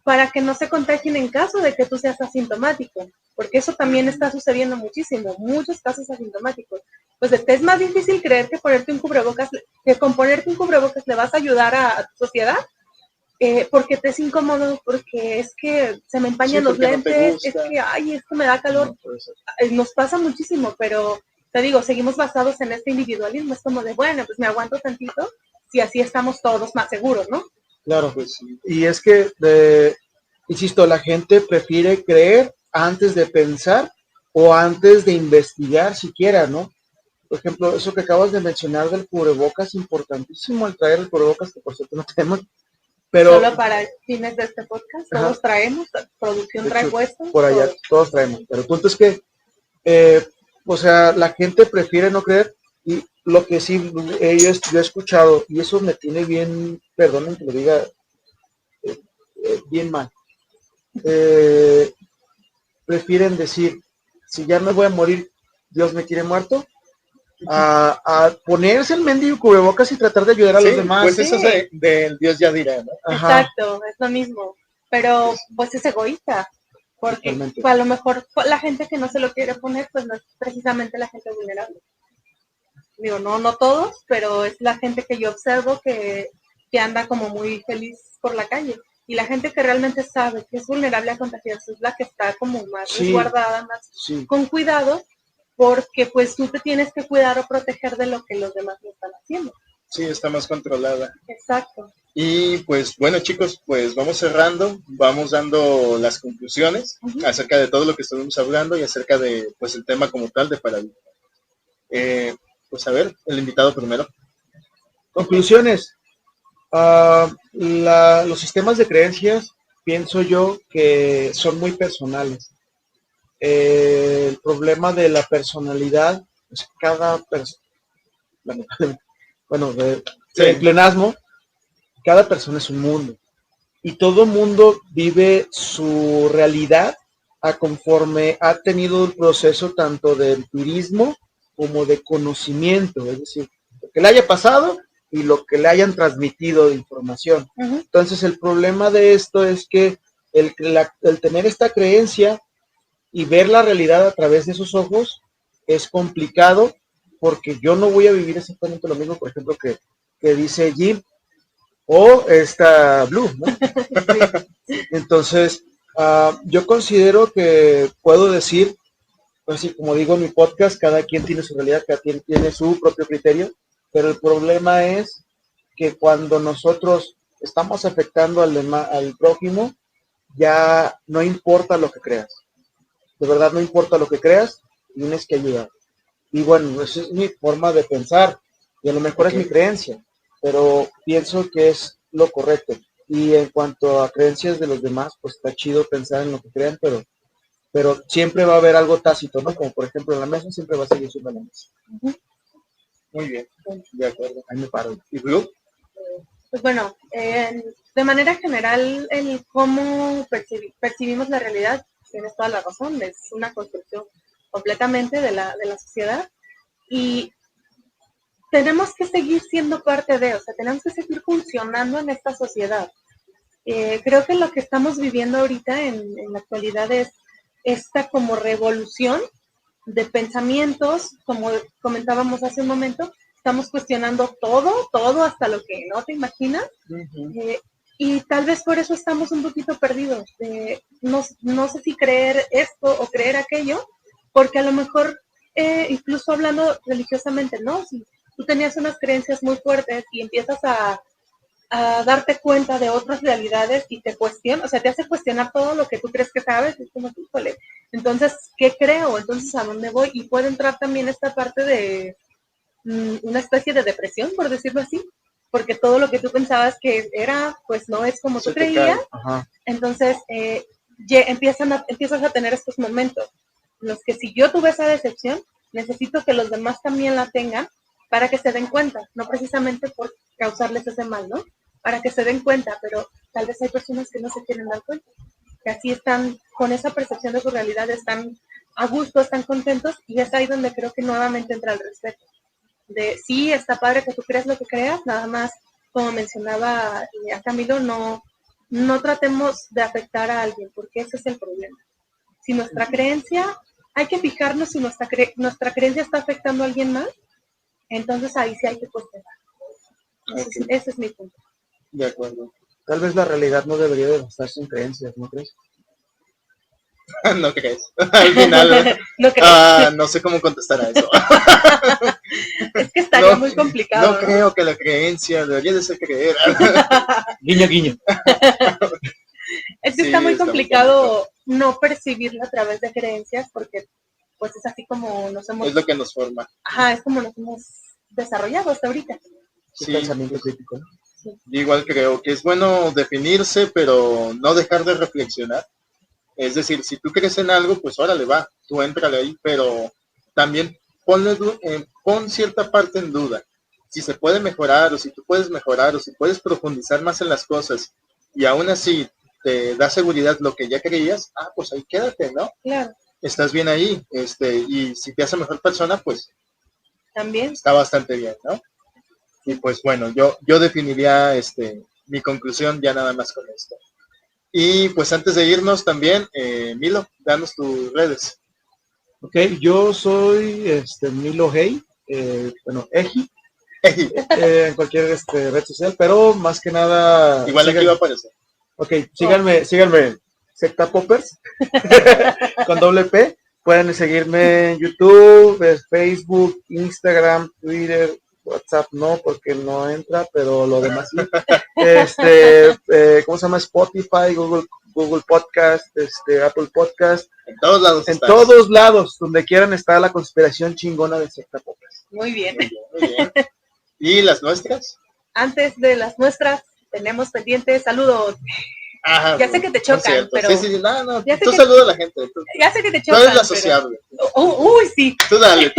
[SPEAKER 3] para que no se contagien en caso de que tú seas asintomático, porque eso también está sucediendo muchísimo, muchos casos asintomáticos. Pues te es más difícil creer que ponerte un cubrebocas, que con ponerte un cubrebocas le vas a ayudar a tu sociedad, porque te es incómodo, porque es que se me empañan los lentes, es que, ay, esto me da calor. Nos pasa muchísimo, pero te digo, seguimos basados en este individualismo, es como de, bueno, pues me aguanto tantito, si así estamos todos más seguros, ¿no?
[SPEAKER 4] Claro, pues sí. Y es que, insisto, la gente prefiere creer antes de pensar o antes de investigar siquiera, ¿no? Por ejemplo, eso que acabas de mencionar del cubrebocas, importantísimo el traer el cubrebocas, que por cierto no tenemos, pero...
[SPEAKER 3] Solo para fines de este podcast, todos
[SPEAKER 4] ajá,
[SPEAKER 3] traemos, producción trae puestos.
[SPEAKER 4] por allá, todos traemos, pero el punto es que, o sea, la gente prefiere no creer, y lo que sí yo he escuchado, y eso me tiene bien, perdonen que lo diga, bien mal, prefieren decir, si ya me voy a morir, Dios me quiere muerto, a ponerse el mendigo cubrebocas y tratar de ayudar a los demás.
[SPEAKER 2] Pues eso es del Dios ya dirá, ¿no?
[SPEAKER 4] Ajá.
[SPEAKER 3] Exacto, es lo mismo, pero pues es egoísta, porque
[SPEAKER 4] Totalmente.
[SPEAKER 3] a lo mejor la gente que no se lo quiere poner, pues no es precisamente la gente vulnerable. Digo, no todos, pero es la gente que yo observo que anda como muy feliz por la calle. Y la gente que realmente sabe que es vulnerable a contagiarse es la que está como más resguardada, más con cuidado, porque pues tú te tienes que cuidar o proteger de lo que los demás no están haciendo.
[SPEAKER 2] Sí, está más controlada.
[SPEAKER 3] Exacto.
[SPEAKER 2] Y pues bueno, chicos, pues vamos cerrando, vamos dando las conclusiones acerca de todo lo que estuvimos hablando y acerca de pues el tema como tal de paradigma. Pues a ver, el invitado primero.
[SPEAKER 4] Conclusiones. Los sistemas de creencias, pienso yo que son muy personales. El problema de la personalidad es cada persona, bueno, el plenasmo, cada persona es un mundo, y todo mundo vive su realidad a conforme ha tenido un proceso tanto de empirismo como de conocimiento, es decir, lo que le haya pasado y lo que le hayan transmitido de información. Entonces el problema de esto es que el tener esta creencia y ver la realidad a través de esos ojos es complicado, porque yo no voy a vivir exactamente lo mismo, por ejemplo, que dice Jim o esta Blue, ¿no? Entonces, yo considero que puedo decir, pues sí, como digo en mi podcast, cada quien tiene su realidad, cada quien tiene su propio criterio, pero el problema es que cuando nosotros estamos afectando al prójimo, ya no importa lo que creas. De verdad, no importa lo que creas, tienes que ayudar. Y bueno, esa es mi forma de pensar, y a lo mejor es mi creencia, pero pienso que es lo correcto. Y en cuanto a creencias de los demás, pues está chido pensar en lo que crean, pero siempre va a haber algo tácito, ¿no? Como por ejemplo en la mesa siempre va a seguir siendo la mesa.
[SPEAKER 2] Muy bien, de acuerdo.
[SPEAKER 4] Ahí me paro.
[SPEAKER 2] ¿Y Blue?
[SPEAKER 3] Pues bueno, de manera general, el cómo percibimos la realidad, tienes toda la razón, es una construcción completamente de la sociedad, y tenemos que seguir siendo parte de, o sea, tenemos que seguir funcionando en esta sociedad. Creo que lo que estamos viviendo ahorita en la actualidad es esta como revolución de pensamientos, como comentábamos hace un momento, estamos cuestionando todo hasta lo que no te imaginas. Y tal vez por eso estamos un poquito perdidos. No sé si creer esto o creer aquello, porque a lo mejor, incluso hablando religiosamente, ¿no? Si tú tenías unas creencias muy fuertes y empiezas a darte cuenta de otras realidades y te cuestiona, o sea, te hace cuestionar todo lo que tú crees que sabes, es como, híjole, entonces, ¿qué creo? Entonces, ¿a dónde voy? Y puede entrar también esta parte de una especie de depresión, por decirlo así, porque todo lo que tú pensabas que era, pues no es como tú creías. Entonces empiezas a tener estos momentos en los que si yo tuve esa decepción, necesito que los demás también la tengan para que se den cuenta, no precisamente por causarles ese mal, ¿no? Para que se den cuenta, pero tal vez hay personas que no se quieren dar cuenta, que así están con esa percepción de su realidad, están a gusto, están contentos, y es ahí donde creo que nuevamente entra el respeto. De sí, está padre que tú creas lo que creas, nada más, como mencionaba a Camilo, no tratemos de afectar a alguien, porque ese es el problema. Si nuestra creencia, hay que fijarnos si nuestra creencia está afectando a alguien más, entonces ahí sí hay que cuestionar. Ese es mi punto.
[SPEAKER 2] De acuerdo.
[SPEAKER 4] Tal vez la realidad no debería de basarse en creencias, ¿no crees?
[SPEAKER 2] ¿No crees? Al final,
[SPEAKER 3] ¿No crees?
[SPEAKER 2] no sé cómo contestar a eso.
[SPEAKER 3] Es que estaría muy complicado.
[SPEAKER 2] No creo que la creencia debería de ser creer.
[SPEAKER 4] Guiño, guiño.
[SPEAKER 3] Es que está muy complicado no percibirlo a través de creencias, porque pues es así como nos hemos...
[SPEAKER 2] Es lo que nos forma.
[SPEAKER 3] Ajá, es como nos hemos desarrollado hasta ahorita.
[SPEAKER 2] Sí,
[SPEAKER 4] pensamiento crítico, ¿no?
[SPEAKER 3] Sí.
[SPEAKER 2] Igual creo que es bueno definirse, pero no dejar de reflexionar. Es decir, si tú crees en algo, pues órale, va, tú éntrale ahí, pero también pon cierta parte en duda. Si se puede mejorar, o si tú puedes mejorar, o si puedes profundizar más en las cosas, y aún así te da seguridad lo que ya creías, pues ahí quédate, ¿no?
[SPEAKER 3] Claro.
[SPEAKER 2] Estás bien ahí, y si te hace mejor persona, pues
[SPEAKER 3] también
[SPEAKER 2] está bastante bien, ¿no? Y pues bueno, yo definiría mi conclusión ya nada más con esto. Y pues antes de irnos también, Milo, danos tus redes.
[SPEAKER 4] Ok, yo soy Milo Hey, Eji, en cualquier red social, pero más que nada...
[SPEAKER 2] Igual aquí va a aparecer.
[SPEAKER 4] Ok, síganme, Secta Poppers, con doble P. Pueden seguirme en YouTube, Facebook, Instagram, Twitter, WhatsApp no, porque no entra, pero lo demás sí. ¿Cómo se llama? Spotify, Google Podcast, Apple Podcast.
[SPEAKER 2] En todos lados.
[SPEAKER 4] En todos lados, donde quieran está la conspiración chingona de Secta Poppers.
[SPEAKER 3] Muy bien.
[SPEAKER 2] Muy bien. ¿Y las nuestras?
[SPEAKER 3] Antes de las nuestras, tenemos pendientes saludos.
[SPEAKER 2] Ajá,
[SPEAKER 3] ya sé que te chocan, pero...
[SPEAKER 2] Sí, no, tú saluda a la gente.
[SPEAKER 3] Ya sé que te chocan.
[SPEAKER 2] Tú eres la sociable.
[SPEAKER 3] Pero... uy, sí.
[SPEAKER 2] Tú dale.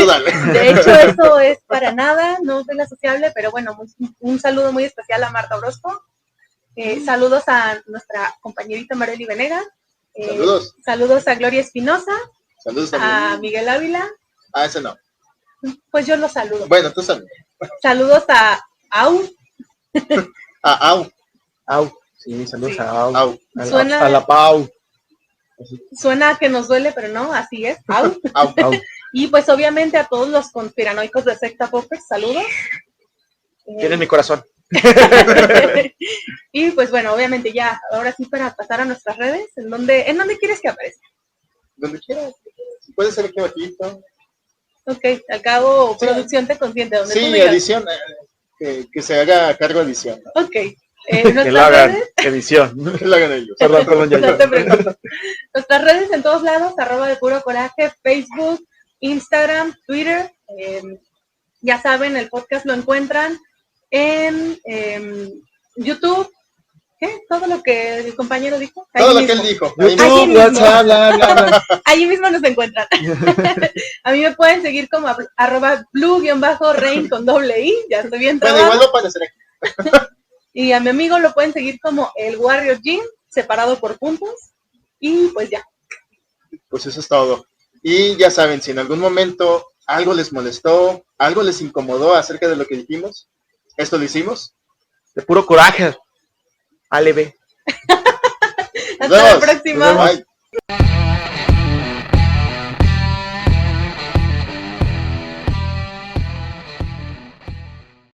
[SPEAKER 3] De hecho, eso es para nada, no soy la sociable, pero bueno, un saludo muy especial a Marta Orozco. Saludos a nuestra compañerita Marely Venegas.
[SPEAKER 2] Saludos.
[SPEAKER 3] Saludos a Gloria Espinosa.
[SPEAKER 2] Saludos
[SPEAKER 3] a Miguel Ávila.
[SPEAKER 2] Ese no.
[SPEAKER 3] Pues yo los saludo.
[SPEAKER 2] Bueno, tú saludos.
[SPEAKER 3] Saludos a Au.
[SPEAKER 2] A Au.
[SPEAKER 4] Au. Sí, saludos a Au.
[SPEAKER 2] Au.
[SPEAKER 3] Suena...
[SPEAKER 4] A la Pau.
[SPEAKER 3] Suena que nos duele, pero no, así es. Au.
[SPEAKER 2] Au.
[SPEAKER 3] Y pues obviamente a todos los conspiranoicos de Secta Poppers, saludos.
[SPEAKER 4] Tienen mi corazón.
[SPEAKER 3] Y pues bueno, obviamente ya, ahora sí para pasar a nuestras redes, ¿en dónde quieres que aparezca?
[SPEAKER 2] Donde quieras. Puede ser aquí abajito.
[SPEAKER 3] Ok, al cabo
[SPEAKER 2] Sí.
[SPEAKER 3] producción te consiente, donde tú
[SPEAKER 2] Sí,
[SPEAKER 3] digas.
[SPEAKER 2] edición. Que se haga a cargo de edición. ¿no?
[SPEAKER 3] Ok,
[SPEAKER 4] Que lo
[SPEAKER 3] nuestras
[SPEAKER 4] hagan.
[SPEAKER 3] redes,
[SPEAKER 4] Edición.
[SPEAKER 2] Que lo hagan ellos.
[SPEAKER 4] Perdón, ya.
[SPEAKER 3] no te preocupes. Nuestras redes en todos lados, @de puro coraje, Facebook, Instagram, Twitter. Ya saben, el podcast lo encuentran en YouTube. ¿Qué? Todo lo que el compañero dijo. Ahí
[SPEAKER 2] Todo lo que
[SPEAKER 3] mismo.
[SPEAKER 2] él dijo. Ahí
[SPEAKER 3] Ahí
[SPEAKER 4] YouTube,
[SPEAKER 3] mismo.
[SPEAKER 4] WhatsApp, bla, bla, bla.
[SPEAKER 3] Allí mismo nos encuentran. A mí me pueden seguir como @blue_rain con doble I, ya estoy bien
[SPEAKER 2] Bueno,
[SPEAKER 3] trabado.
[SPEAKER 2] igual lo pueden hacer aquí.
[SPEAKER 3] Y a mi amigo lo pueden seguir como el Warrior Jim, separado por puntos. Y pues ya.
[SPEAKER 2] Pues eso es todo. Y ya saben, si en algún momento algo les molestó, algo les incomodó acerca de lo que dijimos, esto lo hicimos.
[SPEAKER 4] De puro coraje. ALB.
[SPEAKER 3] Hasta la
[SPEAKER 2] Nos vemos.
[SPEAKER 3] próxima.
[SPEAKER 2] Nos vemos. Bye.